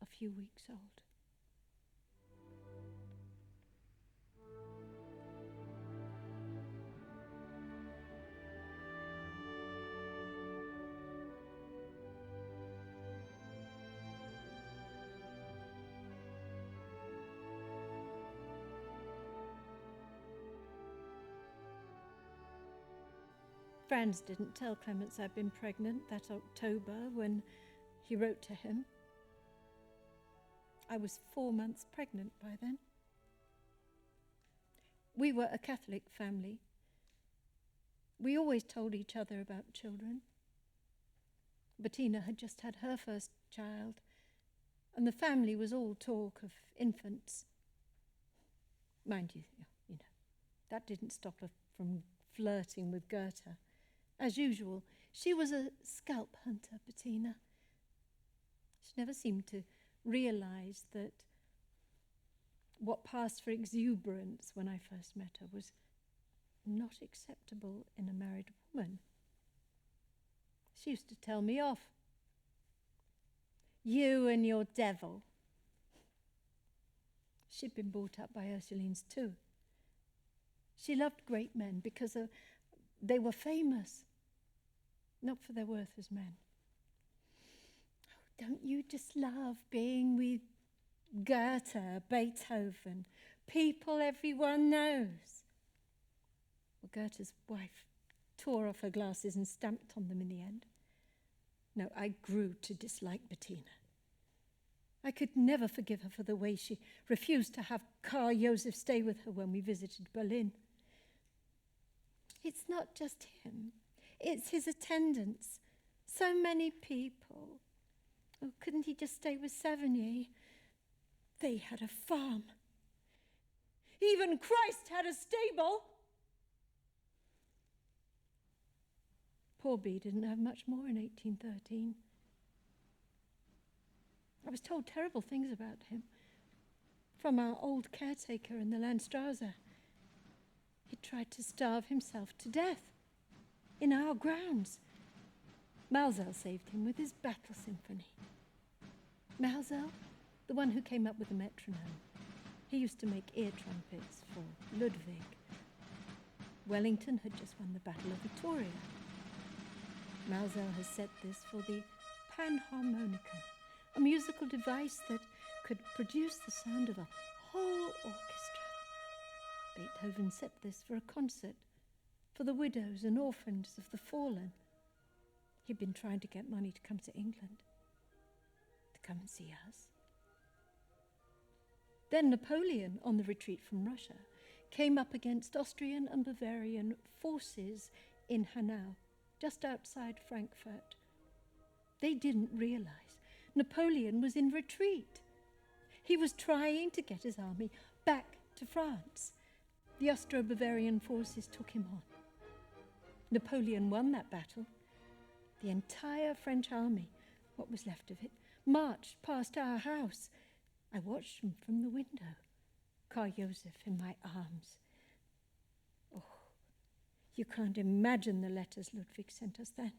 a few weeks old. Franz didn't tell Clemens I'd been pregnant that October when he wrote to him. I was 4 months pregnant by then. We were a Catholic family. We always told each other about children. Bettina had just had her first child, and the family was all talk of infants. Mind you, that didn't stop her from flirting with Goethe. As usual, she was a scalp hunter, Bettina. She never seemed to realize that what passed for exuberance when I first met her was not acceptable in a married woman. She used to tell me off. You and your devil. She'd been brought up by Ursulines too. She loved great men because they were famous, not for their worth as men. Oh, don't you just love being with Goethe, Beethoven, people everyone knows? Well, Goethe's wife tore off her glasses and stamped on them in the end. No, I grew to dislike Bettina. I could never forgive her for the way she refused to have Karl Joseph stay with her when we visited Berlin. It's not just him. It's his attendants. So many people. Oh, couldn't he just stay with Savigny? They had a farm. Even Christ had a stable. Poor Bee didn't have much more in 1813. I was told terrible things about him from our old caretaker in the Landstrasse. He tried to starve himself to death in our grounds. Maelzel saved him with his battle symphony. Maelzel, the one who came up with the metronome. He used to make ear trumpets for Ludwig. Wellington had just won the Battle of Vittoria. Maelzel has set this for the panharmonicon, a musical device that could produce the sound of a whole orchestra. Beethoven set this for a concert for the widows and orphans of the fallen. He'd been trying to get money to come to England, to come and see us. Then Napoleon, on the retreat from Russia, came up against Austrian and Bavarian forces in Hanau, just outside Frankfurt. They didn't realize Napoleon was in retreat. He was trying to get his army back to France. The Austro-Bavarian forces took him on. Napoleon won that battle. The entire French army, what was left of it, marched past our house. I watched them from the window, Karl Joseph in my arms. Oh, you can't imagine the letters Ludwig sent us then.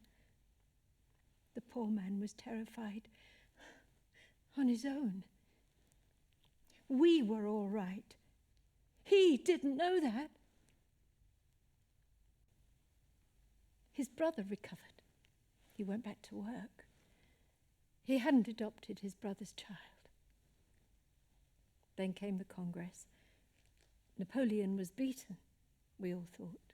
The poor man was terrified on his own. We were all right. He didn't know that. His brother recovered. He went back to work. He hadn't adopted his brother's child. Then came the Congress. Napoleon was beaten, we all thought.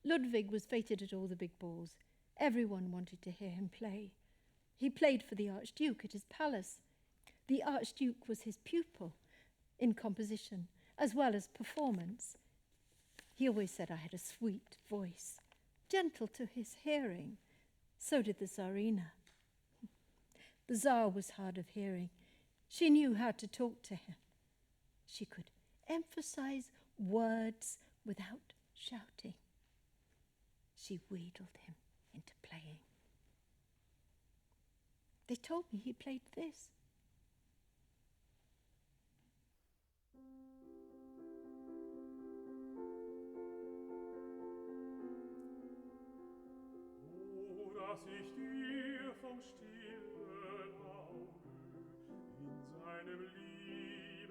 Ludwig was feted at all the big balls. Everyone wanted to hear him play. He played for the Archduke at his palace. The Archduke was his pupil in composition as well as performance. He always said I had a sweet voice, gentle to his hearing. So did the Tsarina. The Tsar was hard of hearing. She knew how to talk to him. She could emphasize words without shouting. She wheedled him into playing. They told me he played this. Dass ich dir vom stillen Auge in seinem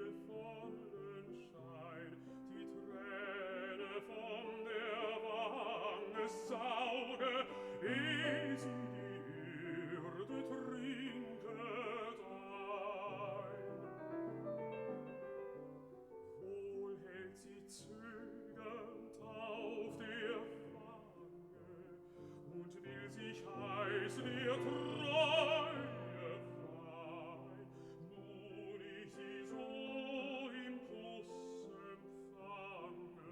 liebevollen Schein die Träne von der Wange sauge, ehe sie die Erde trinket ein. Wohl hält sie zögernd auf der und will sich heiß der Treue frei. Nun ich sie so im Kuss empfange,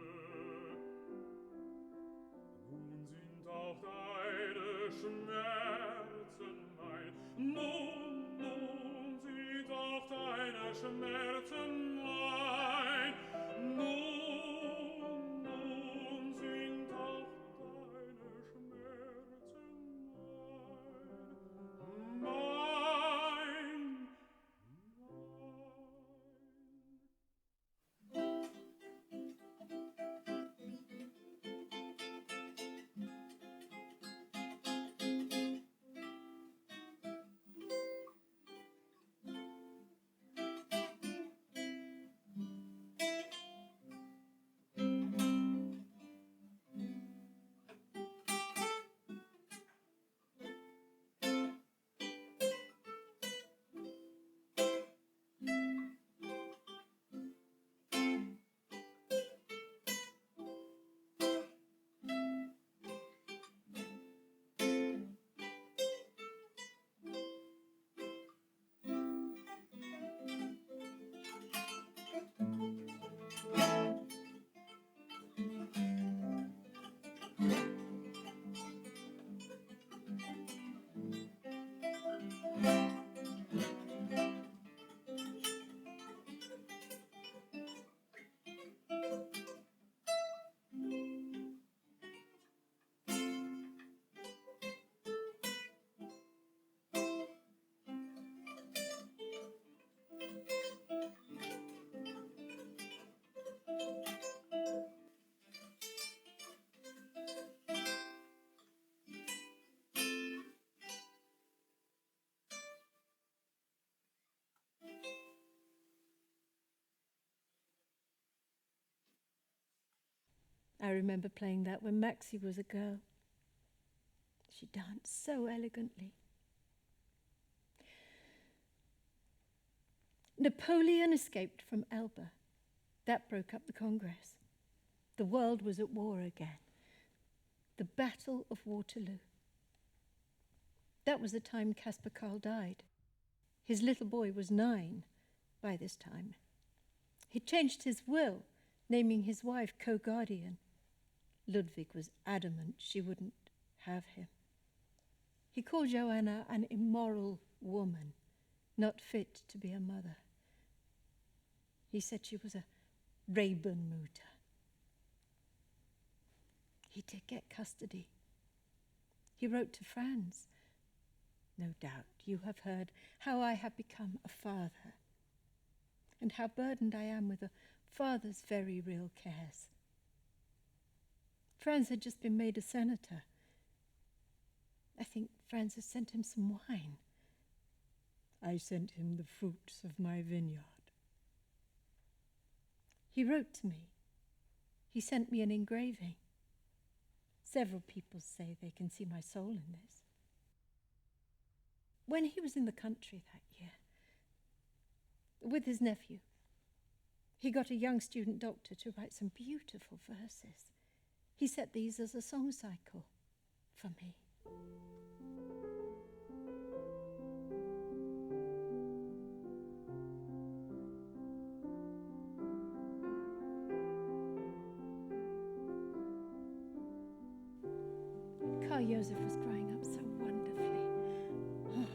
nun sind auch deine Schmerzen mein. Nun sind auch deine Schmerzen mein. Nun sind auch deine Schmerzen mein. I remember playing that when Maxie was a girl. She danced so elegantly. Napoleon escaped from Elba. That broke up the Congress. The world was at war again. The Battle of Waterloo. That was the time Caspar Karl died. His little boy was 9 by this time. He changed his will, naming his wife co-guardian. Ludwig was adamant she wouldn't have him. He called Joanna an immoral woman, not fit to be a mother. He said she was a Rabenmutter. He did get custody. He wrote to Franz. No doubt you have heard how I have become a father, and how burdened I am with a father's very real cares. Franz had just been made a senator. I think Franz has sent him some wine. I sent him the fruits of my vineyard. He wrote to me. He sent me an engraving. Several people say they can see my soul in this. When he was in the country that year, with his nephew, he got a young student doctor to write some beautiful verses. He set these as a song cycle for me. Karl Joseph was growing up so wonderfully.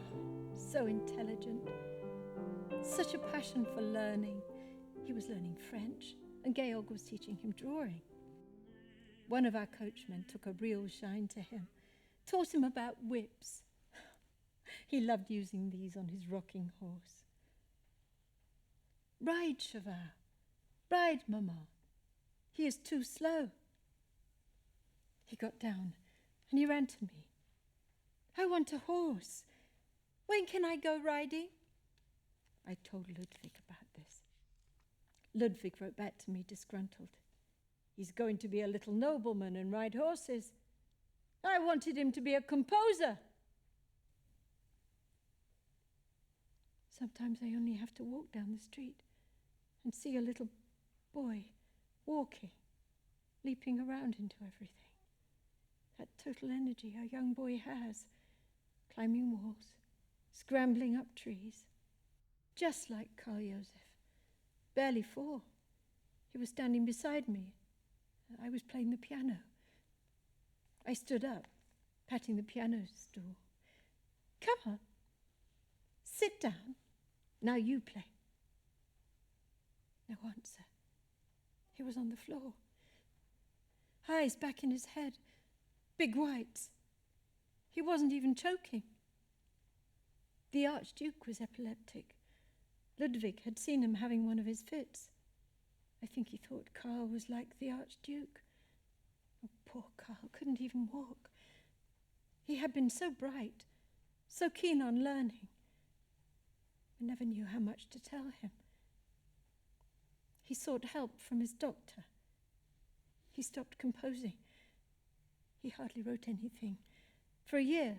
So intelligent. Such a passion for learning. He was learning French, and Georg was teaching him drawing. One of our coachmen took a real shine to him, taught him about whips. He loved using these on his rocking horse. Ride, Cheval. Ride, Mamma. He is too slow. He got down and he ran to me. I want a horse. When can I go riding? I told Ludwig about this. Ludwig wrote back to me disgruntled. He's going to be a little nobleman and ride horses. I wanted him to be a composer. Sometimes I only have to walk down the street and see a little boy walking, leaping around into everything. That total energy a young boy has, climbing walls, scrambling up trees, just like Karl Joseph. Barely 4. He was standing beside me. I was playing the piano. I stood up, patting the piano stool. Come on, sit down. Now you play. No answer. He was on the floor. Eyes back in his head, big whites. He wasn't even choking. The Archduke was epileptic. Ludwig had seen him having one of his fits. I think he thought Karl was like the Archduke. Oh, poor Karl couldn't even walk. He had been so bright, so keen on learning. I never knew how much to tell him. He sought help from his doctor. He stopped composing. He hardly wrote anything for a year,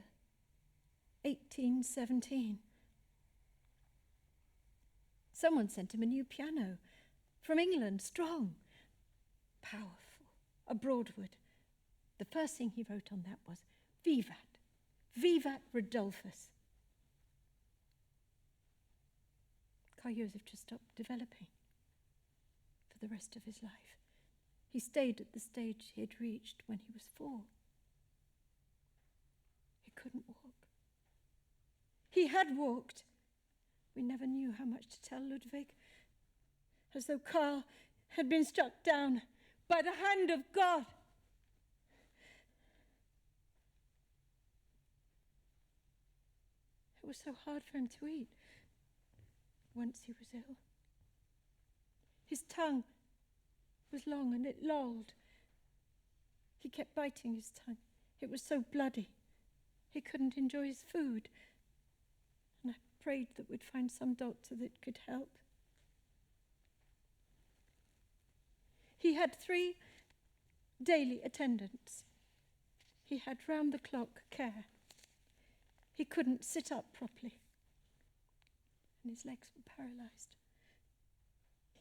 1817. Someone sent him a new piano from England, strong, powerful, a Broadwood. The first thing he wrote on that was, Vivat, Vivat Rodolphus. Karl Joseph just stopped developing for the rest of his life. He stayed at the stage he had reached when he was 4. He couldn't walk. He had walked. We never knew how much to tell Ludwig, as though Karl had been struck down by the hand of God. It was so hard for him to eat once he was ill. His tongue was long and it lolled. He kept biting his tongue. It was so bloody. He couldn't enjoy his food. And I prayed that we'd find some doctor that could help. He had 3 daily attendance. He had round-the-clock care. He couldn't sit up properly, and his legs were paralyzed.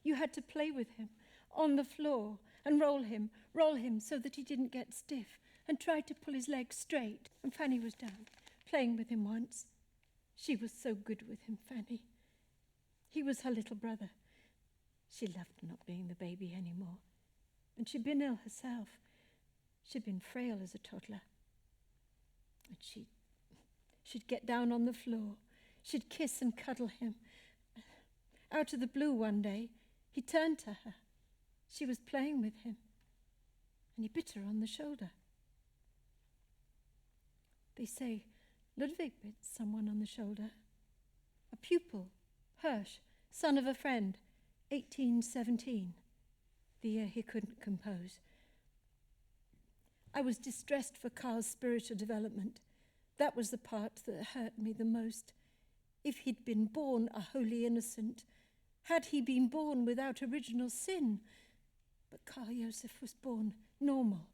You had to play with him on the floor and roll him so that he didn't get stiff, and try to pull his legs straight. And Fanny was down, playing with him once. She was so good with him, Fanny. He was her little brother. She loved not being the baby anymore. And she'd been ill herself. She'd been frail as a toddler. And she'd get down on the floor. She'd kiss and cuddle him. Out of the blue one day, he turned to her. She was playing with him, and he bit her on the shoulder. They say Ludwig bit someone on the shoulder. A pupil, Hirsch, son of a friend, 1817, the year he couldn't compose. I was distressed for Carl's spiritual development. That was the part that hurt me the most. If he'd been born a holy innocent, had he been born without original sin? But Carl Joseph was born normal.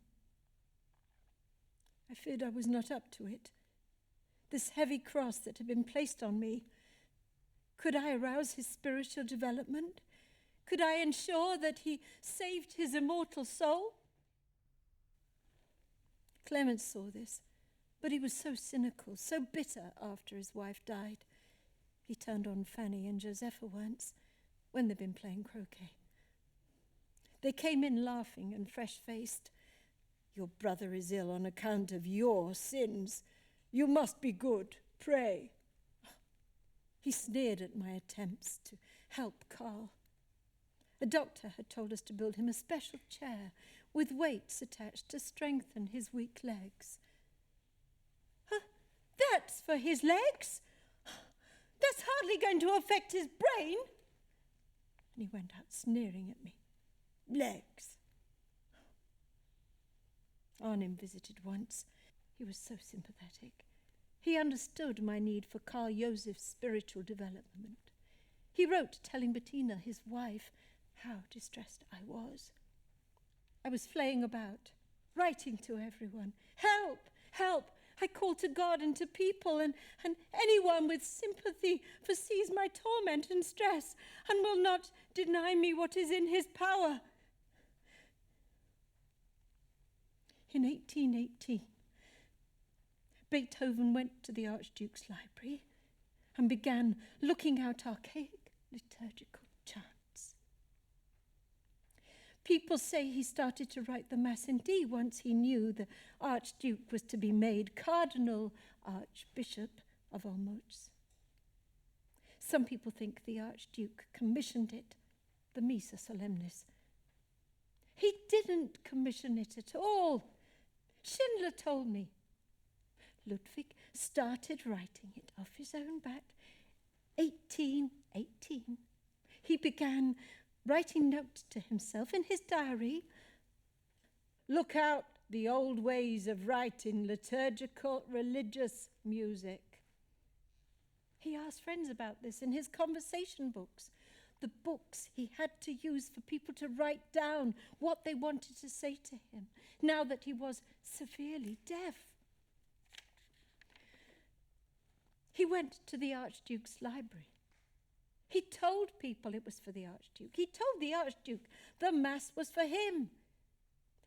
I feared I was not up to it. This heavy cross that had been placed on me, could I arouse his spiritual development? Could I ensure that he saved his immortal soul? Clement saw this, but he was so cynical, so bitter after his wife died. He turned on Fanny and Josepha once, when they'd been playing croquet. They came in laughing and fresh-faced. "Your brother is ill on account of your sins. You must be good. Pray." He sneered at my attempts to help Carl. A doctor had told us to build him a special chair with weights attached to strengthen his weak legs. "That's for his legs? That's hardly going to affect his brain." And he went out sneering at me. Legs. Arnim visited once. He was so sympathetic. He understood my need for Carl Joseph's spiritual development. He wrote telling Bettina, his wife, how distressed I was. I was flaying about, writing to everyone. "Help! Help! I call to God and to people, and anyone with sympathy foresees my torment and stress and will not deny me what is in his power." In 1818, Beethoven went to the Archduke's library and began looking out archaic liturgical chants. People say he started to write the Mass in D once he knew the Archduke was to be made Cardinal Archbishop of Olmütz. Some people think the Archduke commissioned it, the Missa Solemnis. He didn't commission it at all. Schindler told me. Ludwig started writing it off his own back. 1818. He began writing notes to himself in his diary. "Look out the old ways of writing liturgical religious music." He asked friends about this in his conversation books, the books he had to use for people to write down what they wanted to say to him, now that he was severely deaf. He went to the Archduke's library. He told people it was for the Archduke. He told the Archduke the Mass was for him.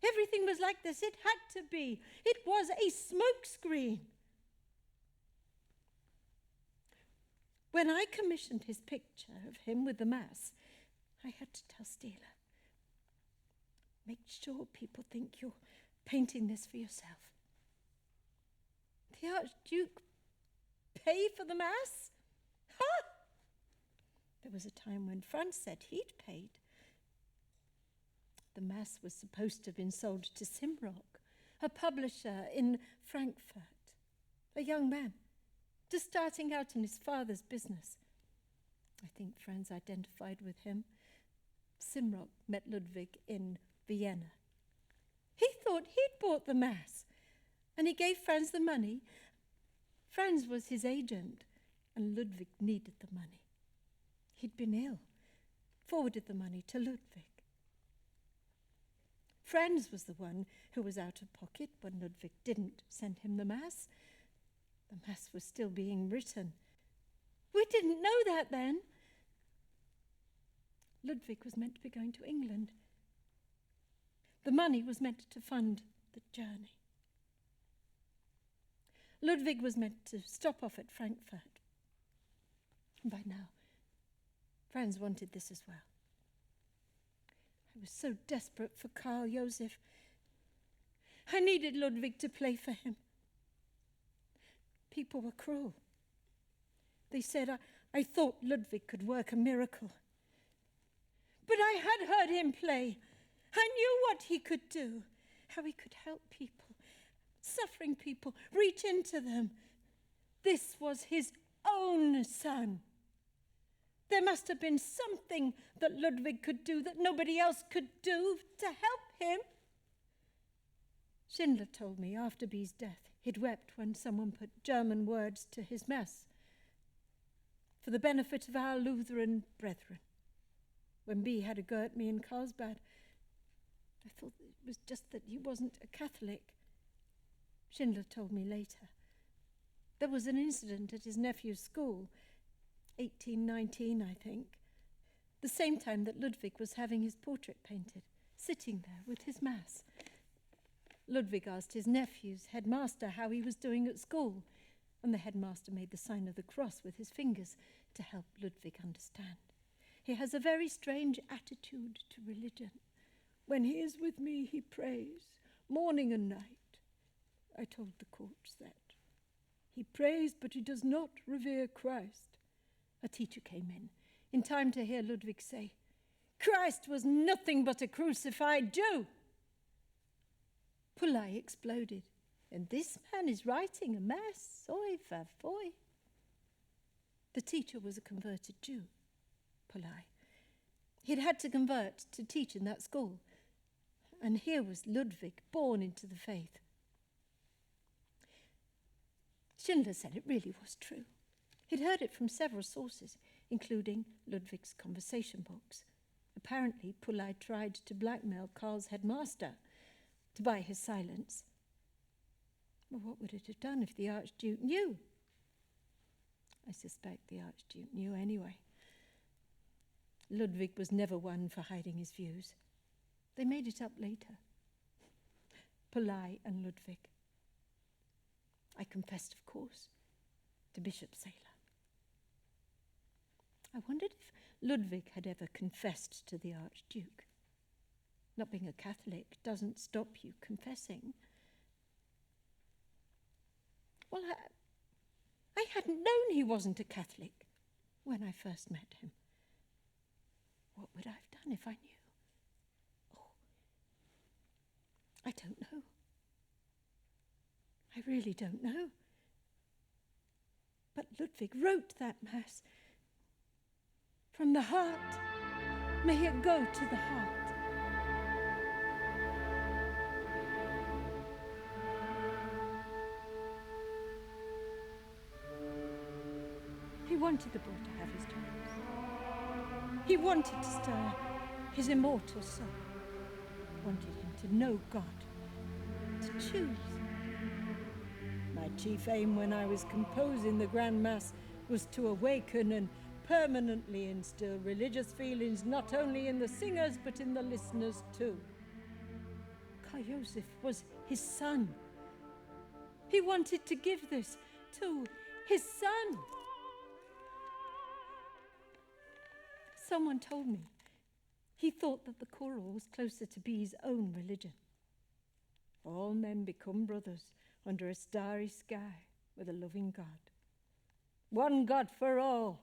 Everything was like this. It had to be. It was a smokescreen. When I commissioned his picture of him with the Mass, I had to tell Stila, "Make sure people think you're painting this for yourself." The Archduke pay for the Mass? Ha! There was a time when Franz said he'd paid. The Mass was supposed to have been sold to Simrock, a publisher in Frankfurt, a young man, just starting out in his father's business. I think Franz identified with him. Simrock met Ludwig in Vienna. He thought he'd bought the Mass, and he gave Franz the money. Franz was his agent, and Ludwig needed the money. He'd been ill, forwarded the money to Ludwig. Franz was the one who was out of pocket when Ludwig didn't send him the Mass. The Mass was still being written. We didn't know that then. Ludwig was meant to be going to England. The money was meant to fund the journey. Ludwig was meant to stop off at Frankfurt. And by now, Franz wanted this as well. I was so desperate for Karl Josef. I needed Ludwig to play for him. People were cruel. They said I thought Ludwig could work a miracle. But I had heard him play. I knew what he could do, how he could help people, suffering people, reach into them. This was his own son. There must have been something that Ludwig could do that nobody else could do to help him. Schindler told me after B's death he'd wept when someone put German words to his Mass for the benefit of our Lutheran brethren. When B had a go at me in Carlsbad, I thought it was just that he wasn't a Catholic. Schindler told me later. There was an incident at his nephew's school, 1819, I think, the same time that Ludwig was having his portrait painted, sitting there with his Mass. Ludwig asked his nephew's headmaster how he was doing at school, and the headmaster made the sign of the cross with his fingers to help Ludwig understand. He has a very strange attitude to religion. When he is with me, he prays, morning and night. I told the courts that. He prays, but he does not revere Christ. A teacher came in time to hear Ludwig say, Christ was nothing but a crucified Jew. Pulai exploded, and this man is writing a Mass, oi vavoy. The teacher was a converted Jew, Pulai. He'd had to convert to teach in that school, and here was Ludwig born into the faith. Schindler said it really was true. He'd heard it from several sources, including Ludwig's conversation books. Apparently, Pulai tried to blackmail Karl's headmaster to buy his silence. Well, what would it have done if the Archduke knew? I suspect the Archduke knew anyway. Ludwig was never one for hiding his views. They made it up later. Pulai and Ludwig. I confessed, of course, to Bishop Saylor. I wondered if Ludwig had ever confessed to the Archduke. Not being a Catholic doesn't stop you confessing. Well, I hadn't known he wasn't a Catholic when I first met him. What would I have done if I knew? Oh, I don't know. I really don't know. But Ludwig wrote that Mass. From the heart, may it go to the heart. He wanted the boy to have his dreams. He wanted to stir his immortal soul. Wanted him to know God, to choose. My chief aim when I was composing the Grand Mass was to awaken and permanently instill religious feelings not only in the singers but in the listeners too. Karl Josef was his son. He wanted to give this to his son. Someone told me he thought that the choral was closer to B's own religion. All men become brothers under a starry sky with a loving God. One God for all,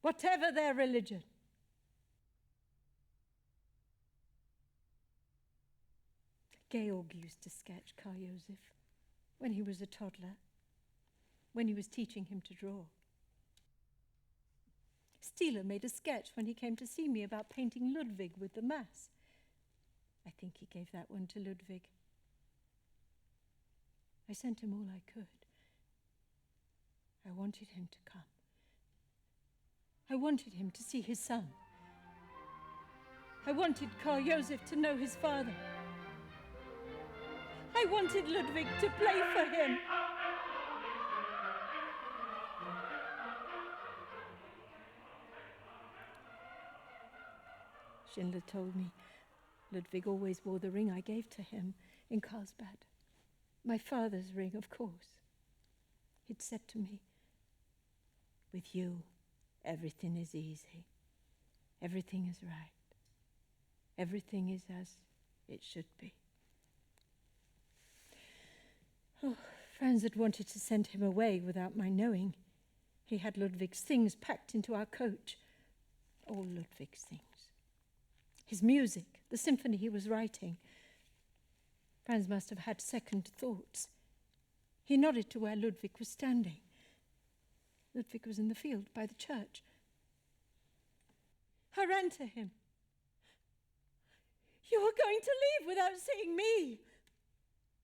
whatever their religion. Georg used to sketch Karl Josef when he was a toddler, when he was teaching him to draw. Stieler made a sketch when he came to see me about painting Ludwig with the Mass. I think he gave that one to Ludwig. I sent him all I could. I wanted him to come. I wanted him to see his son. I wanted Karl Josef to know his father. I wanted Ludwig to play for him. Schindler told me Ludwig always wore the ring I gave to him in Karlsbad. My father's ring, of course. He'd said to me, "With you, everything is easy. Everything is right. Everything is as it should be." Oh, Franz had wanted to send him away without my knowing. He had Ludwig's things packed into our coach. All Ludwig's things. His music, the symphony he was writing. Franz must have had second thoughts. He nodded to where Ludwig was standing. Ludwig was in the field by the church. I ran to him. "You were going to leave without seeing me."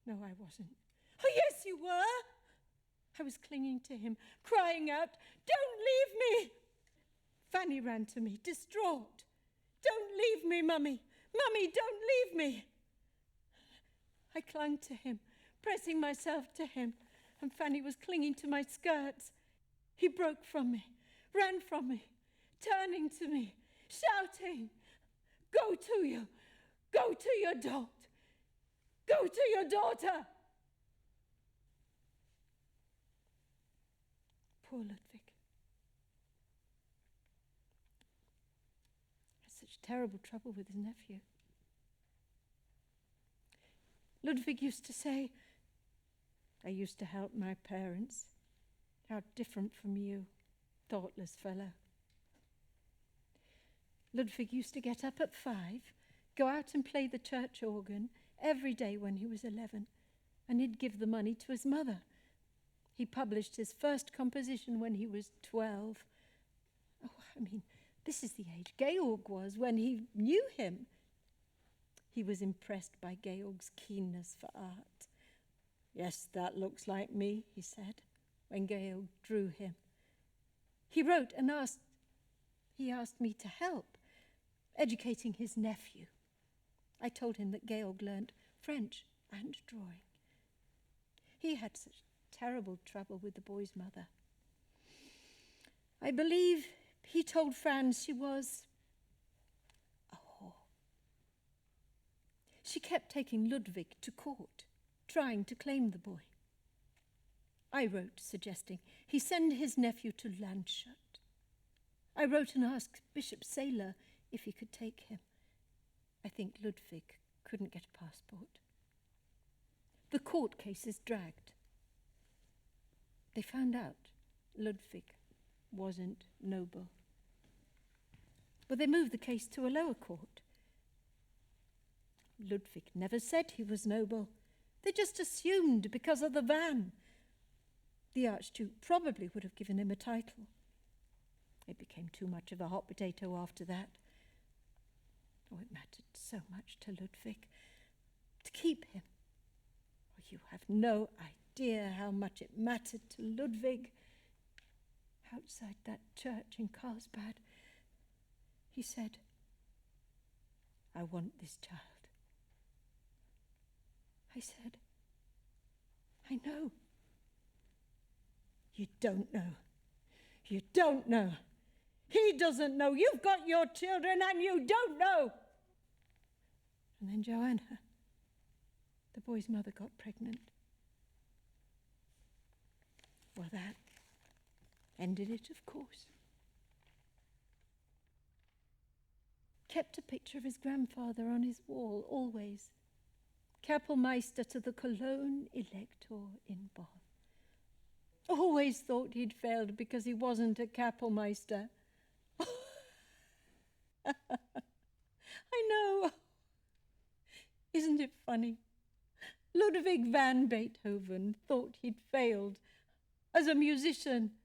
No, I wasn't. "Oh, yes, you were." I was clinging to him, crying out, "Don't leave me!" Fanny ran to me, distraught. "Don't leave me, Mummy. Mummy, don't leave me." I clung to him, pressing myself to him, and Fanny was clinging to my skirts. He broke from me, ran from me, turning to me, shouting, "Go to you! Go to your daughter! Go to your daughter!" Poor Ludwig. Had such terrible trouble with his nephew. Ludwig used to say, "I used to help my parents. How different from you, thoughtless fellow." Ludwig used to get up at 5, go out and play the church organ every day when he was 11, and he'd give the money to his mother. He published his first composition when he was 12. Oh, this is the age Georg was when he knew him. He was impressed by Georg's keenness for art. "Yes, that looks like me," he said, when Georg drew him. He wrote and asked me to help, educating his nephew. I told him that Georg learnt French and drawing. He had such terrible trouble with the boy's mother. I believe he told Franz she was a whore. She kept taking Ludwig to court, trying to claim the boy. I wrote suggesting he send his nephew to Landshut. I wrote and asked Bishop Saylor if he could take him. I think Ludwig couldn't get a passport. The court cases dragged. They found out Ludwig wasn't noble. But they moved the case to a lower court. Ludwig never said he was noble. They just assumed because of the van. The Archduke probably would have given him a title. It became too much of a hot potato after that. Oh, it mattered so much to Ludwig. To keep him. Oh, you have no idea how much it mattered to Ludwig. Outside that church in Karlsbad, he said, "I want this child." I said, "I know." "You don't know. You don't know. He doesn't know. You've got your children and you don't know." And then Joanna, the boy's mother, got pregnant. Well, that ended it, of course. Kept a picture of his grandfather on his wall, always. Kapellmeister to the Cologne Elector in Bonn. Always thought he'd failed because he wasn't a Kapellmeister. I know. Isn't it funny? Ludwig van Beethoven thought he'd failed as a musician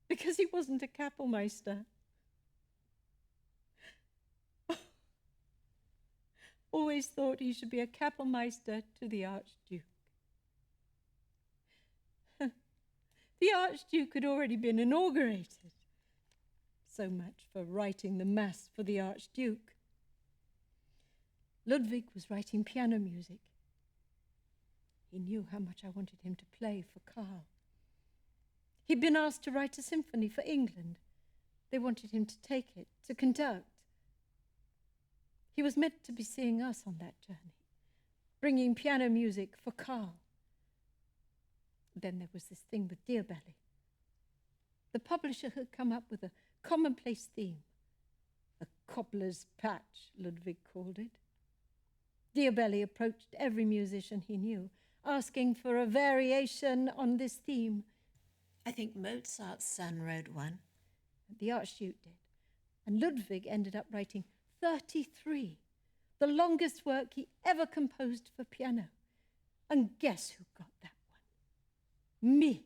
because he wasn't a Kapellmeister. Always thought he should be a Kapellmeister to the Archduke. The Archduke had already been inaugurated. So much for writing the Mass for the Archduke. Ludwig was writing piano music. He knew how much I wanted him to play for Carl. He'd been asked to write a symphony for England. They wanted him to take it, to conduct. He was meant to be seeing us on that journey, bringing piano music for Carl. Then there was this thing with Dear Belly. The publisher had come up with a commonplace theme, a cobbler's patch, Ludwig called it. Dear Belly approached every musician he knew, asking for a variation on this theme. I think Mozart's son wrote one. The Archduke did. And Ludwig ended up writing 33, the longest work he ever composed for piano. And guess who got that one? Me.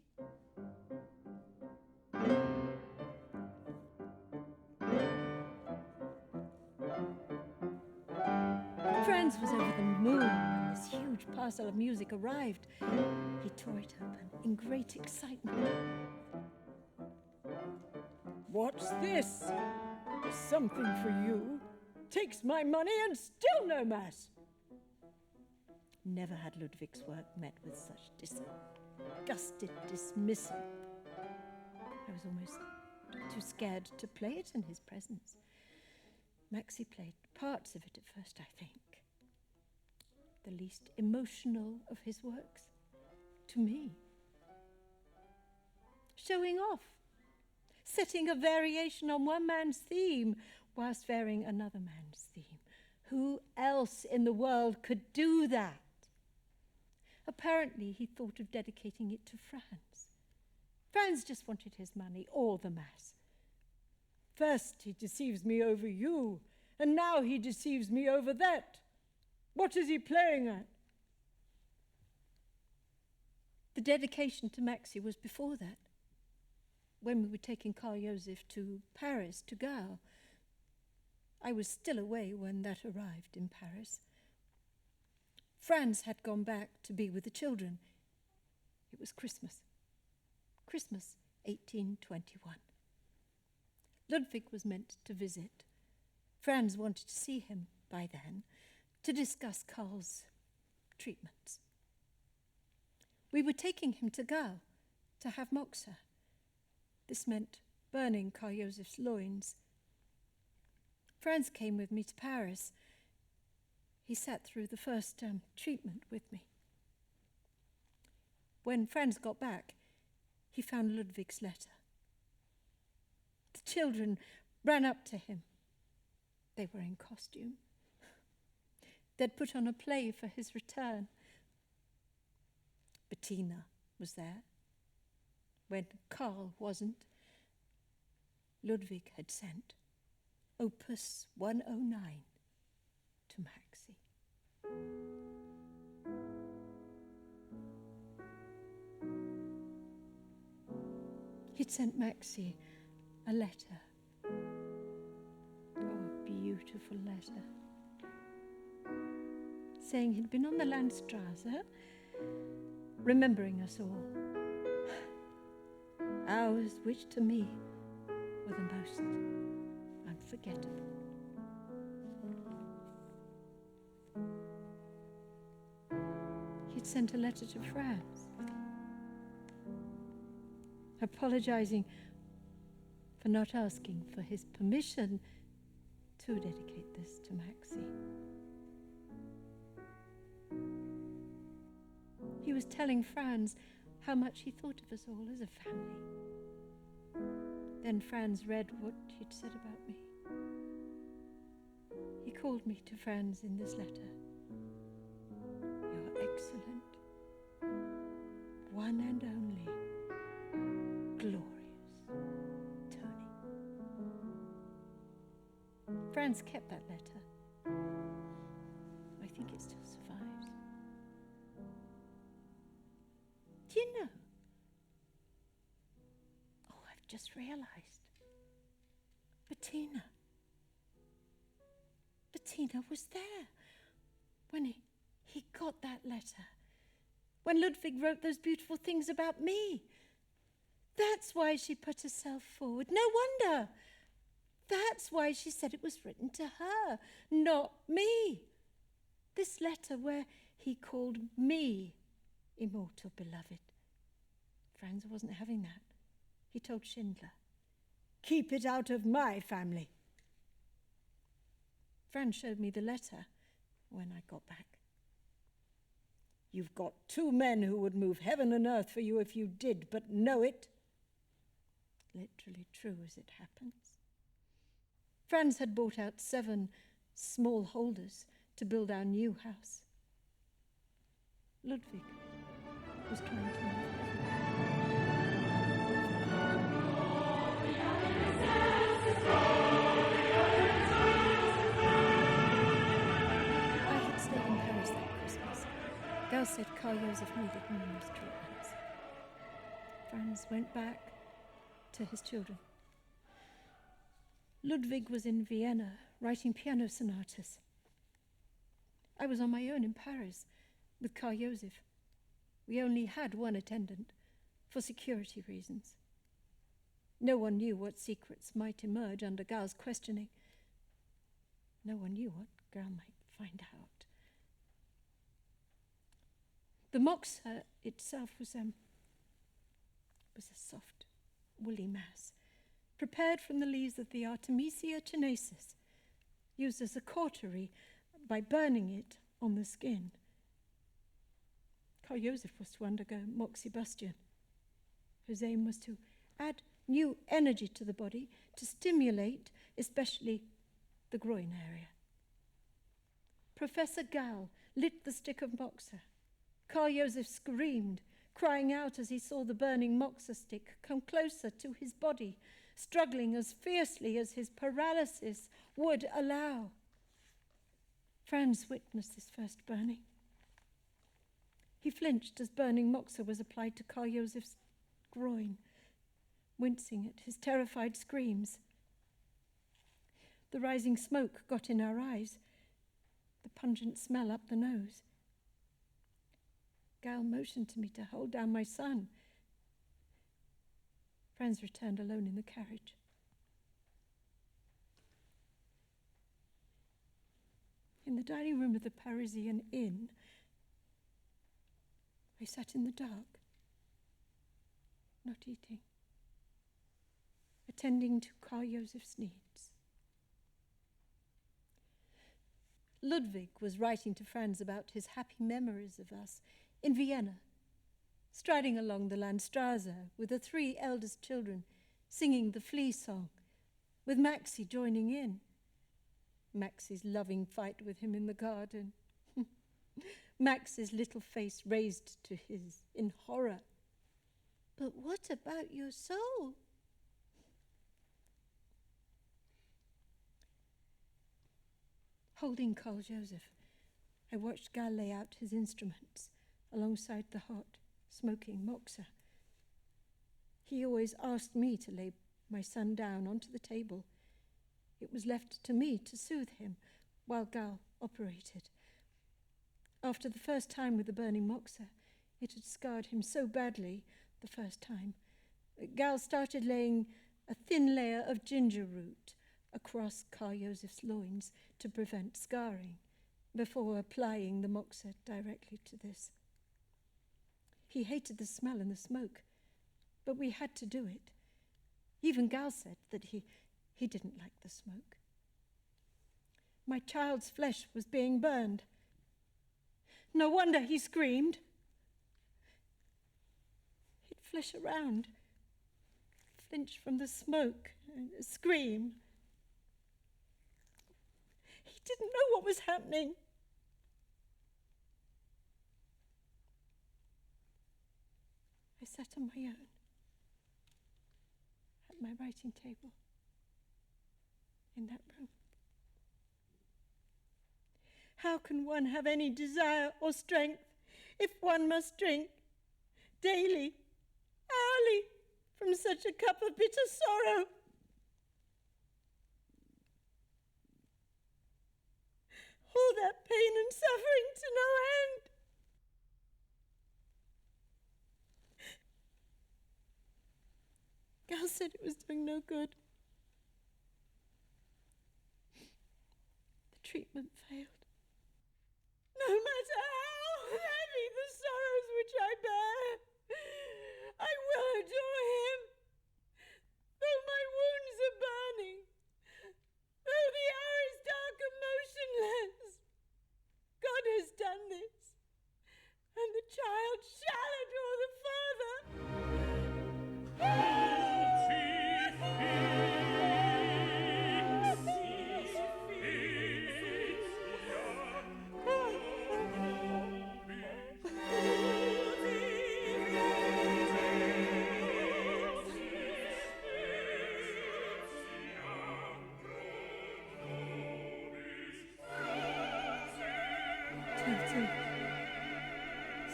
Franz was over the moon when this huge parcel of music arrived. He tore it open in great excitement. What's this? Something for you. Takes my money and still no mass. Never had Ludwig's work met with such disgusted dismissal. I was almost too scared to play it in his presence. Maxie played parts of it at first, I think. The least emotional of his works, to me. Showing off, setting a variation on one man's theme whilst varying another man's theme. Who else in the world could do that? Apparently, he thought of dedicating it to Franz. Franz just wanted his money or the mass. First he deceives me over you, and now he deceives me over that. What is he playing at? The dedication to Maxie was before that, when we were taking Karl Joseph to Paris, to Gao. I was still away when that arrived in Paris. Franz had gone back to be with the children. It was Christmas. Christmas 1821. Ludwig was meant to visit. Franz wanted to see him by then to discuss Karl's treatments. We were taking him to Gao to have moxa. This meant burning Karl Joseph's loins. Franz came with me to Paris. He sat through the first treatment with me. When Franz got back, he found Ludwig's letter. The children ran up to him. They were in costume. They'd put on a play for his return. Bettina was there. When Karl wasn't, Ludwig had sent Opus 109 to Maxie. He'd sent Maxie a letter. Oh, a beautiful letter. Saying he'd been on the Landstrasse, remembering us all. Hours which to me were the most unforgettable. He'd sent a letter to Franz, apologizing for not asking for his permission to dedicate this to Maxie. He was telling Franz how much he thought of us all as a family. Then Franz read what he'd said about me. He called me to Franz in this letter. Your excellent, one and only, glorious Tony. Franz kept that letter. I think it still survives. Do you know? Oh, I've just realized. Bettina was there when he got that letter. When Ludwig wrote those beautiful things about me. That's why she put herself forward. No wonder. That's why she said it was written to her, not me. This letter where he called me Immortal, beloved. Franz wasn't having that. He told Schindler. Keep it out of my family. Franz showed me the letter when I got back. You've got 2 men who would move heaven and earth for you if you did but know it. Literally true as it happens. Franz had bought out 7 small holders to build our new house. Ludwig was trying to move heaven. I had stayed in Paris that Christmas. Gal said Karl Joseph needed numerous treatments. Franz went back to his children. Ludwig was in Vienna writing piano sonatas. I was on my own in Paris with Karl Joseph. We only had one attendant for security reasons. No one knew what secrets might emerge under Gal's questioning. No one knew what Gal might find out. The moxa itself was a soft, woolly mass, prepared from the leaves of the Artemisia chinensis, used as a cautery by burning it on the skin. Karl Joseph was to undergo moxibustion, whose aim was to add new energy to the body to stimulate especially the groin area. Professor Gal lit the stick of moxa. Karl Joseph screamed, crying out as he saw the burning moxa stick come closer to his body, struggling as fiercely as his paralysis would allow. Franz witnessed this first burning. He flinched as burning moxa was applied to Karl Joseph's groin, wincing at his terrified screams. The rising smoke got in our eyes, the pungent smell up the nose. Gal motioned to me to hold down my son. Franz returned alone in the carriage. In the dining room of the Parisian Inn, I sat in the dark, not eating, attending to Karl Joseph's needs. Ludwig was writing to Franz about his happy memories of us in Vienna, striding along the Landstrasse with the 3 eldest children, singing the flea song, with Maxie joining in. Maxie's loving fight with him in the garden. Max's little face raised to his in horror. But what about your soul? Holding Karl Joseph, I watched Gal lay out his instruments alongside the hot, smoking moxa. He always asked me to lay my son down onto the table. It was left to me to soothe him while Gal operated. After the first time with the burning moxa, it had scarred him so badly the first time. Gal started laying a thin layer of ginger root across Karl Joseph's loins to prevent scarring, before applying the moxa directly to this. He hated the smell and the smoke, but we had to do it. Even Gal said that he didn't like the smoke. My child's flesh was being burned. No wonder he screamed. He'd flish around, flinch from the smoke, and scream. He didn't know what was happening. I sat on my own at my writing table in that room. How can one have any desire or strength if one must drink daily, hourly, from such a cup of bitter sorrow? All that pain and suffering to no end. Gal said it was doing no good. The treatment failed. No matter how heavy the sorrows which I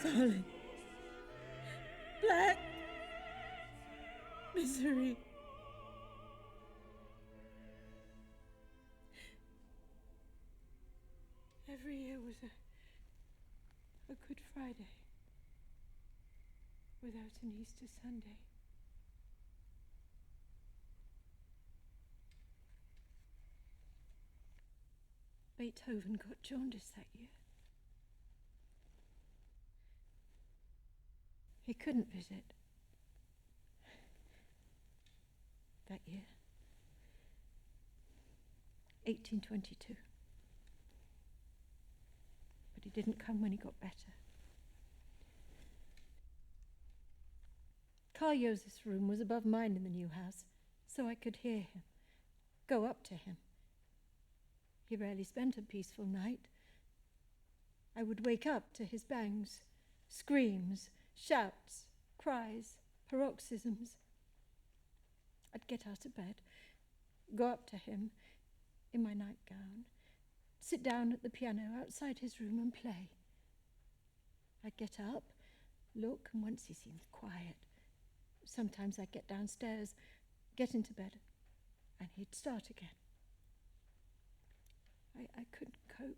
Solid. Black. Misery. Every year was a Good Friday without an Easter Sunday. Beethoven got jaundice that year. He couldn't visit that year. 1822. But he didn't come when he got better. Carl Joseph's room was above mine in the new house, so I could hear him, go up to him. He rarely spent a peaceful night. I would wake up to his bangs, screams, shouts, cries, paroxysms. I'd get out of bed, go up to him in my nightgown, sit down at the piano outside his room and play. I'd get up, look, and once he seemed quiet. Sometimes I'd get downstairs, get into bed, and he'd start again. I couldn't cope.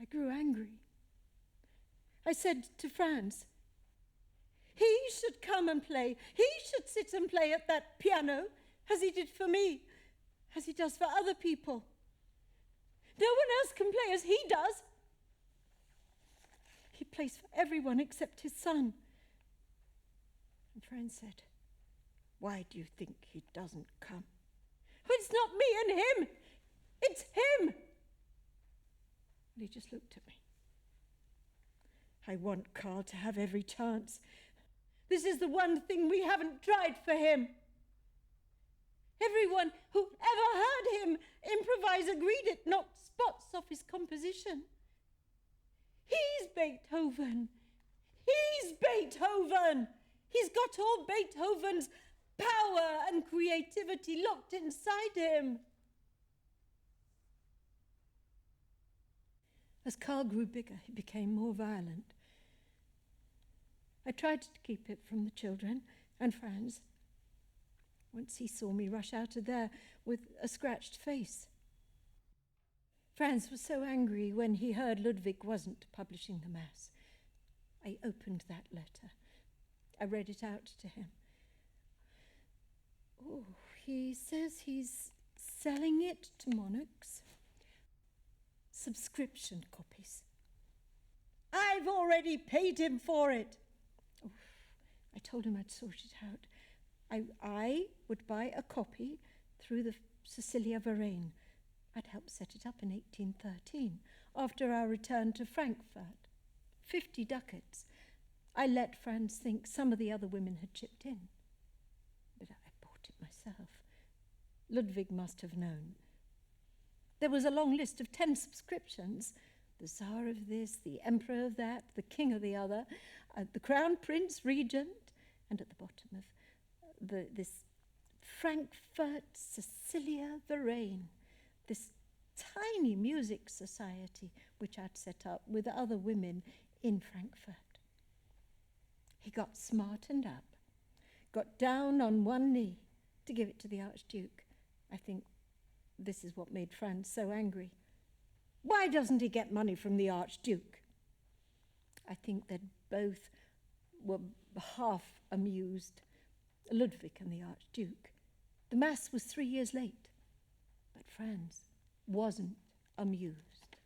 I grew angry. I said to Franz, he should come and play. He should sit and play at that piano, as he did for me, as he does for other people. No one else can play as he does. He plays for everyone except his son. And Franz said, why do you think he doesn't come? It's not me and him. It's him. And he just looked at me. I want Carl to have every chance. This is the one thing we haven't tried for him. Everyone who ever heard him improvise agreed it knocked spots off his composition. He's Beethoven. He's Beethoven. He's got all Beethoven's power and creativity locked inside him. As Carl grew bigger, he became more violent. I tried to keep it from the children and Franz. Once he saw me rush out of there with a scratched face. Franz was so angry when he heard Ludwig wasn't publishing the Mass. I opened that letter. I read it out to him. Oh, he says he's selling it to monarchs. Subscription copies. I've already paid him for it. Oh, I told him I'd sort it out. I would buy a copy through the Cecilia Varane. I'd helped set it up in 1813, after our return to Frankfurt. 50 ducats. I let Franz think some of the other women had chipped in. But I bought it myself. Ludwig must have known. There was a long list of 10 subscriptions. The Tsar of this, the Emperor of that, the King of the other, the Crown Prince Regent, and at the bottom of this Frankfurt Cecilia Varane, this tiny music society which I'd set up with other women in Frankfurt. He got smartened up, got down on one knee to give it to the Archduke. I think this is what made Franz so angry. Why doesn't he get money from the Archduke? I think that both were half amused, Ludwig and the Archduke. The Mass was 3 years late, but Franz wasn't amused.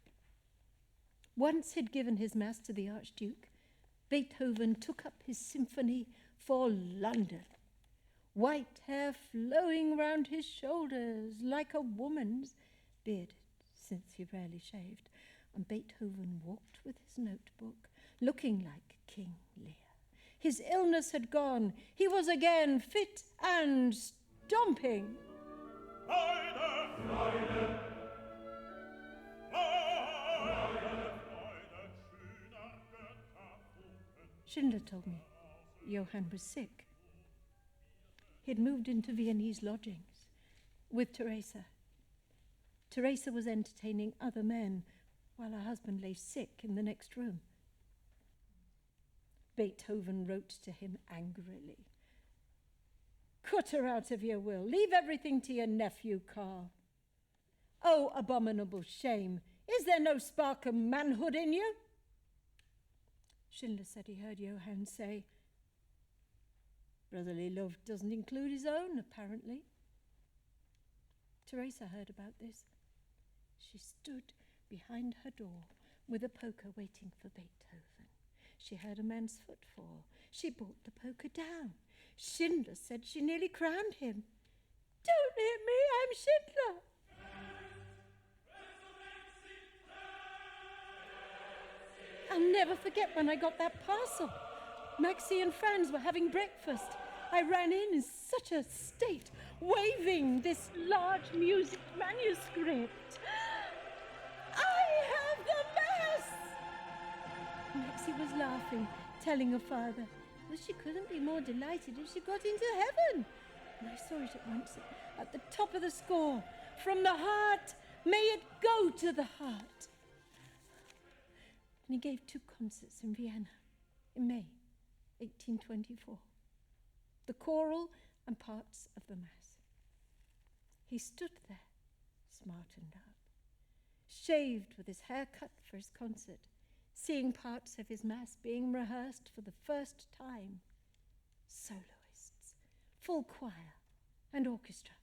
Once he'd given his Mass to the Archduke, Beethoven took up his symphony for London. White hair flowing round his shoulders like a woman's, bearded, since he rarely shaved, and Beethoven walked with his notebook, looking like King Lear. His illness had gone. He was again fit and stomping. Freude, Freude, Freude, Schindler told me Johann was sick. He'd moved into Viennese lodgings with Teresa. Teresa was entertaining other men while her husband lay sick in the next room. Beethoven wrote to him angrily. Cut her out of your will. Leave everything to your nephew, Karl. Oh, abominable shame! Is there no spark of manhood in you? Schindler said he heard Johann say, brotherly love doesn't include his own, apparently. Teresa heard about this. She stood behind her door with a poker waiting for Beethoven. She heard a man's footfall. She brought the poker down. Schindler said she nearly crowned him. Don't hit me, I'm Schindler. I'll never forget when I got that parcel. Maxie and Franz were having breakfast. I ran in such a state, waving this large music manuscript. I have the Mass! Maxie was laughing, telling her father, well, she couldn't be more delighted if she got into heaven. And I saw it at once, at the top of the score. From the heart, may it go to the heart. And he gave 2 concerts in Vienna in May 1824. The choral and parts of the Mass. He stood there, smartened up, shaved with his hair cut for his concert, seeing parts of his Mass being rehearsed for the first time. Soloists, full choir, and orchestra.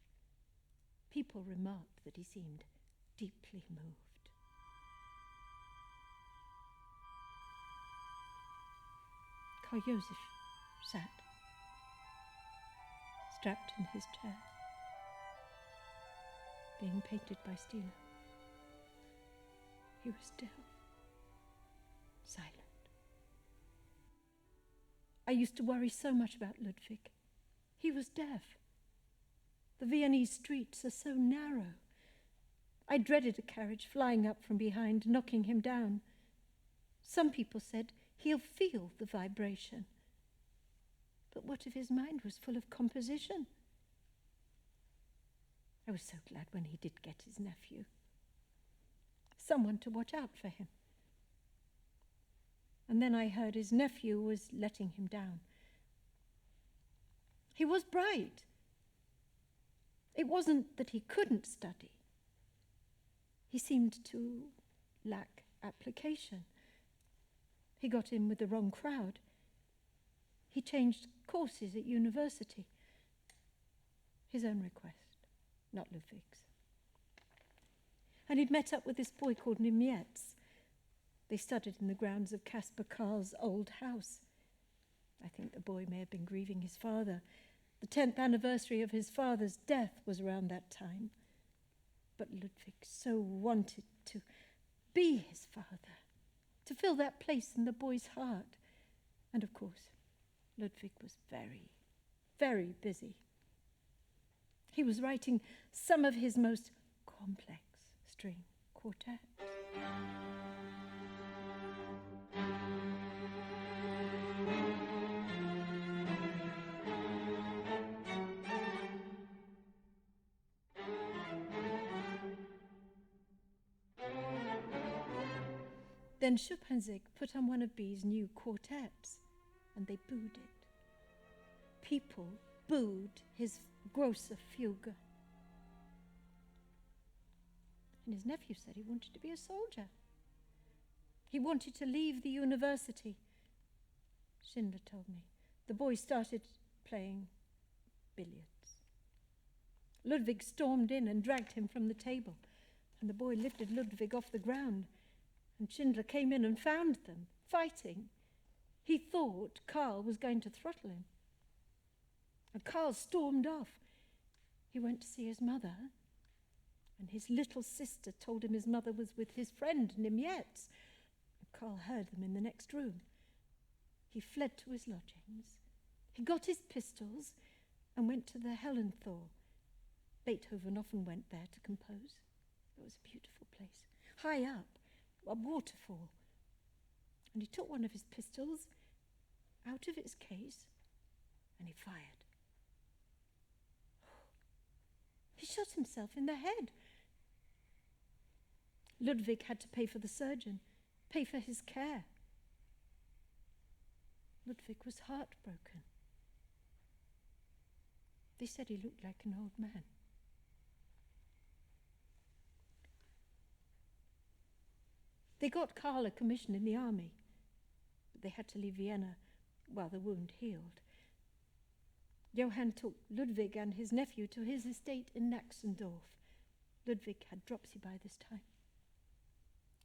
People remarked that he seemed deeply moved. Karl Joseph sat, strapped in his chair, being painted by Stieler. He was still, silent. I used to worry so much about Ludwig. He was deaf. The Viennese streets are so narrow. I dreaded a carriage flying up from behind, knocking him down. Some people said he'll feel the vibration. But what if his mind was full of composition? I was so glad when he did get his nephew. Someone to watch out for him. And then I heard his nephew was letting him down. He was bright. It wasn't that he couldn't study. He seemed to lack application. He got in with the wrong crowd. He changed courses at university. His own request, not Ludwig's. And he'd met up with this boy called Niemietz. They studied in the grounds of Caspar Karl's old house. I think the boy may have been grieving his father. The 10th anniversary of his father's death was around that time. But Ludwig so wanted to be his father, to fill that place in the boy's heart. And of course, Ludwig was very, very busy. He was writing some of his most complex string quartets. Then Schuppanzig put on one of B's new quartets, and they booed it. People booed his grosse Fuge. And his nephew said he wanted to be a soldier. He wanted to leave the university. Schindler told me. The boy started playing billiards. Ludwig stormed in and dragged him from the table, and the boy lifted Ludwig off the ground. And Schindler came in and found them, fighting. He thought Karl was going to throttle him. And Karl stormed off. He went to see his mother, and his little sister told him his mother was with his friend Niemietz. Karl heard them in the next room. He fled to his lodgings. He got his pistols and went to the Hellenthor. Beethoven often went there to compose. It was a beautiful place, high up, a waterfall. And he took one of his pistols out of its case and he fired. He shot himself in the head. Ludwig had to pay for the surgeon, pay for his care. Ludwig was heartbroken. They said he looked like an old man. They got Karl a commission in the army, but they had to leave Vienna while the wound healed. Johann took Ludwig and his nephew to his estate in Naxendorf. Ludwig had dropsy by this time.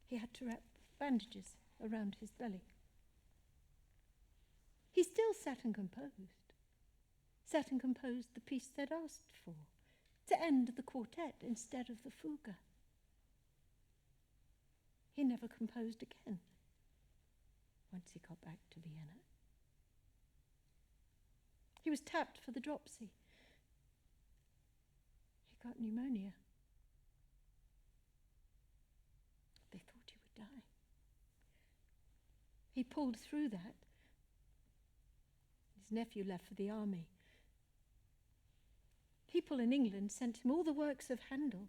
He had to wrap bandages around his belly. He still sat and composed the piece they'd asked for, to end the quartet instead of the fuga. He never composed again once he got back to Vienna. He was tapped for the dropsy. He got pneumonia. They thought he would die. He pulled through that. His nephew left for the army. People in England sent him all the works of Handel,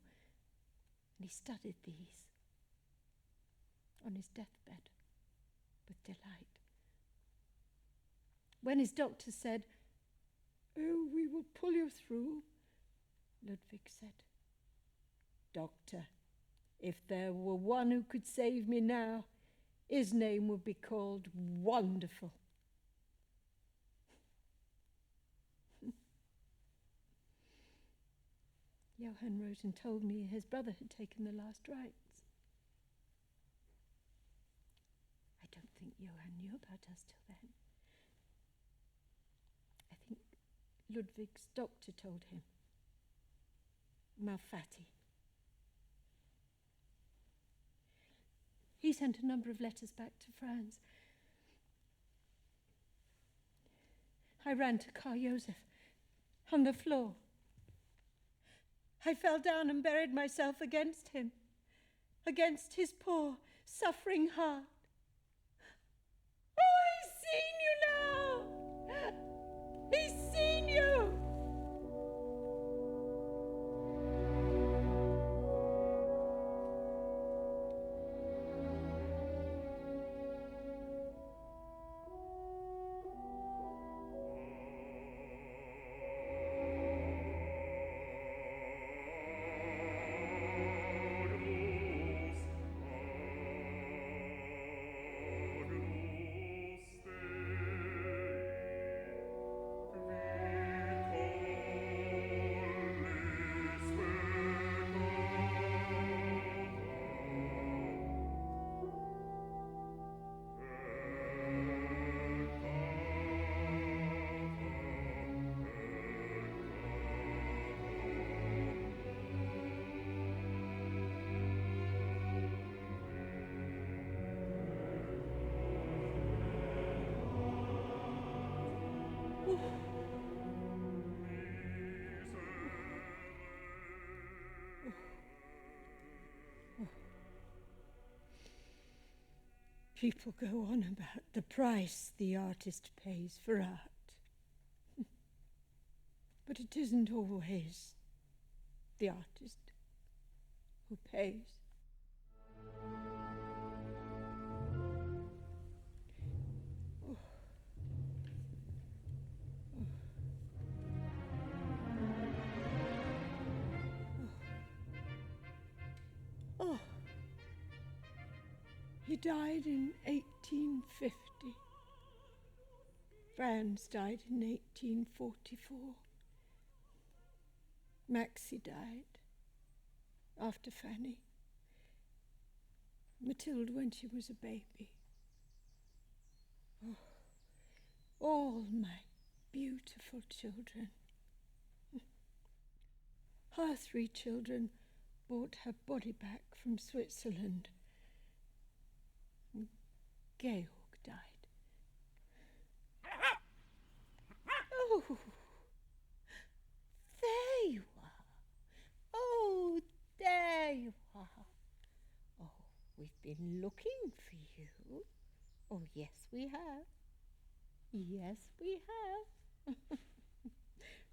and he studied these on his deathbed with delight. When his doctor said, "Oh, we will pull you through," Ludwig said, "Doctor, if there were one who could save me now, his name would be called Wonderful." Johann wrote and told me his brother had taken the last rites. I don't think Johann knew about us till then. I think Ludwig's doctor told him. Malfatti. He sent a number of letters back to France. I ran to Karl Joseph on the floor. I fell down and buried myself against him, against his poor, suffering heart. "Oh, he's seen you now! He's seen you!" People go on about the price the artist pays for art. But it isn't always the artist who pays. He died in 1850. Franz died in 1844. Maxie died after Fanny. Mathilde when she was a baby. Oh, all my beautiful children. Her 3 children brought her body back from Switzerland. Georg died. Oh, there you are. Oh, there you are. Oh, we've been looking for you. Oh, yes, we have. Yes, we have.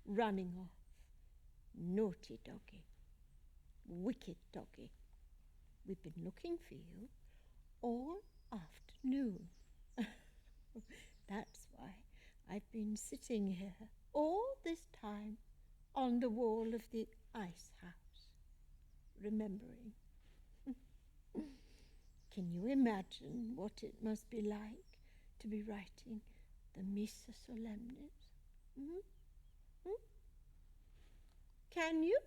Running off. Naughty doggy. Wicked doggy. We've been looking for you all afternoon. That's been sitting here all this time on the wall of the ice house, remembering. Can you imagine what it must be like to be writing the Missa Solemnis? Can you?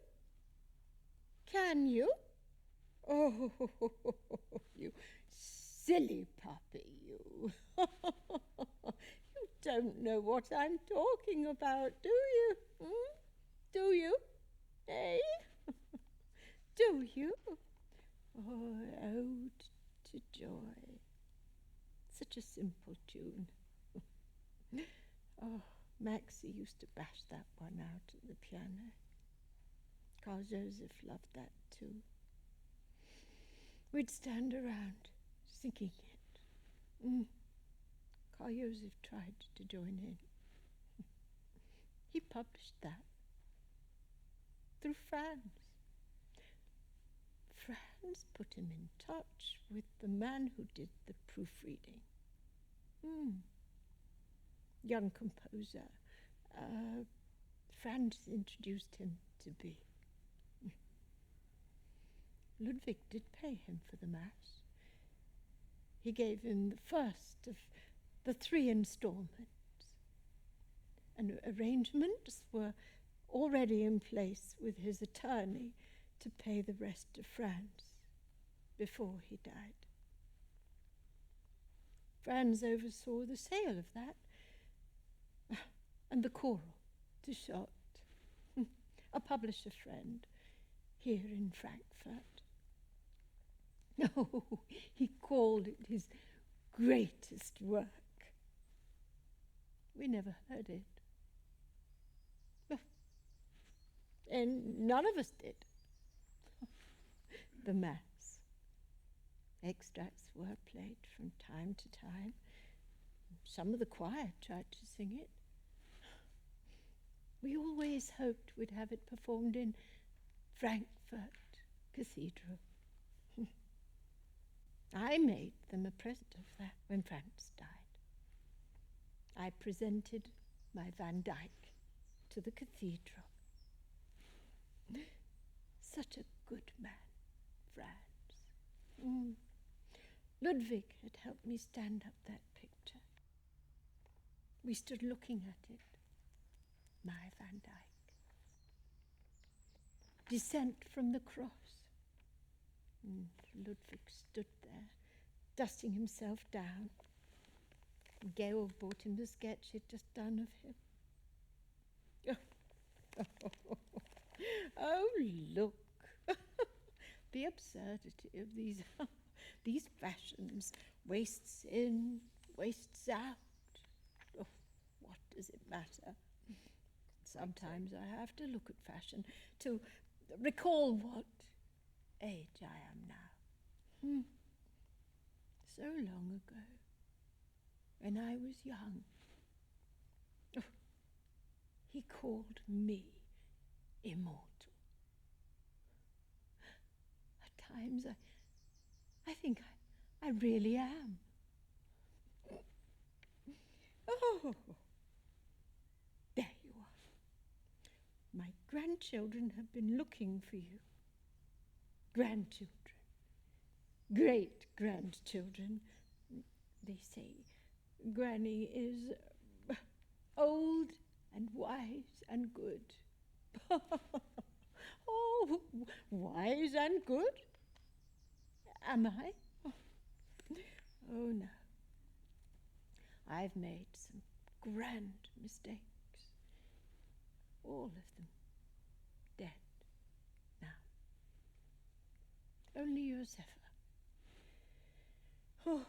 Can you? Oh, you silly puppy, you. You don't know what I'm talking about, do you? Do you? Eh? Do you? Oh, Ode to Joy. Such a simple tune. Oh, Maxie used to bash that one out at the piano. Carl Joseph loved that too. We'd stand around singing it. Carl Joseph tried to join in. He published that through Franz. Franz put him in touch with the man who did the proofreading. Young composer. Franz introduced him to be. Ludwig did pay him for the Mass. He gave him the first of the 3 installments, and arrangements were already in place with his attorney to pay the rest to Franz before he died. Franz oversaw the sale of that and the choral to Schott, a publisher friend here in Frankfurt. No, he called it his greatest work. We never heard it. And none of us did. The Mass. Extracts were played from time to time. Some of the choir tried to sing it. We always hoped we'd have it performed in Frankfurt Cathedral. I made them a present of that when Franz died. I presented my Van Dyck to the cathedral. Such a good man, Franz. Ludwig had helped me stand up that picture. We stood looking at it, my Van Dyck. Descent from the cross. Ludwig stood there, dusting himself down. Georg brought him the sketch he'd just done of him. Oh, look. The absurdity of these fashions. Waists in, waists out. Oh, what does it matter? Sometimes I have to look at fashion to recall what age I am now. So long ago, when I was young. Oh, he called me immortal. At times I think I really am. Oh, there you are. My grandchildren have been looking for you. Grandchildren. Great-grandchildren. They say Granny is old and wise and good. Oh, wise and good? Am I? Oh, no. I've made some grand mistakes. All of them dead now. Only Josefa. Oh,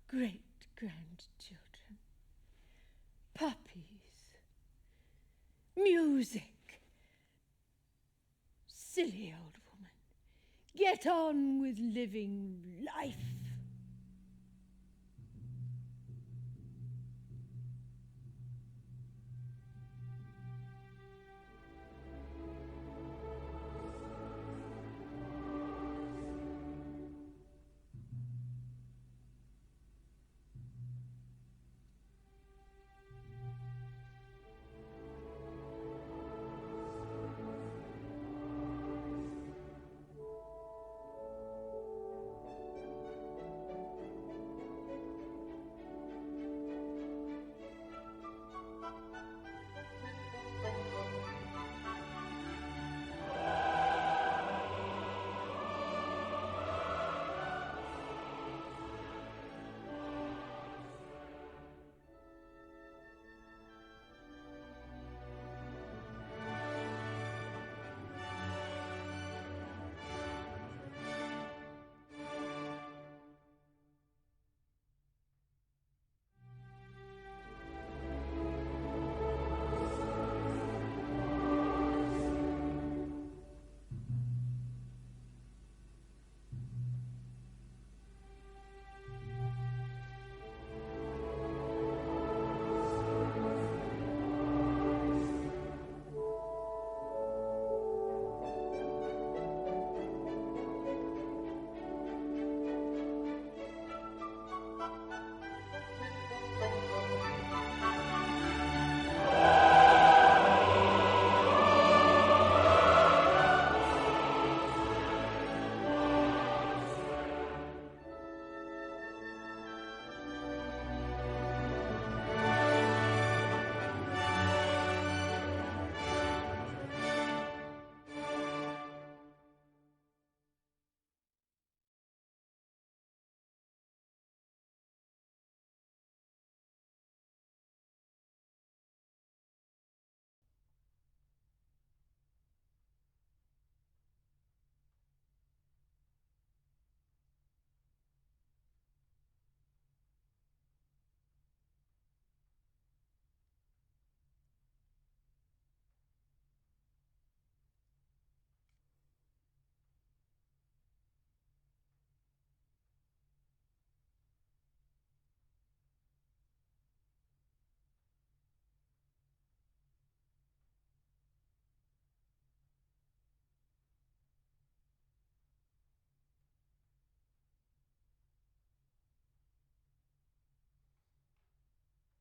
great-grandchildren. Puppies. Music. Silly old woman. Get on with living life.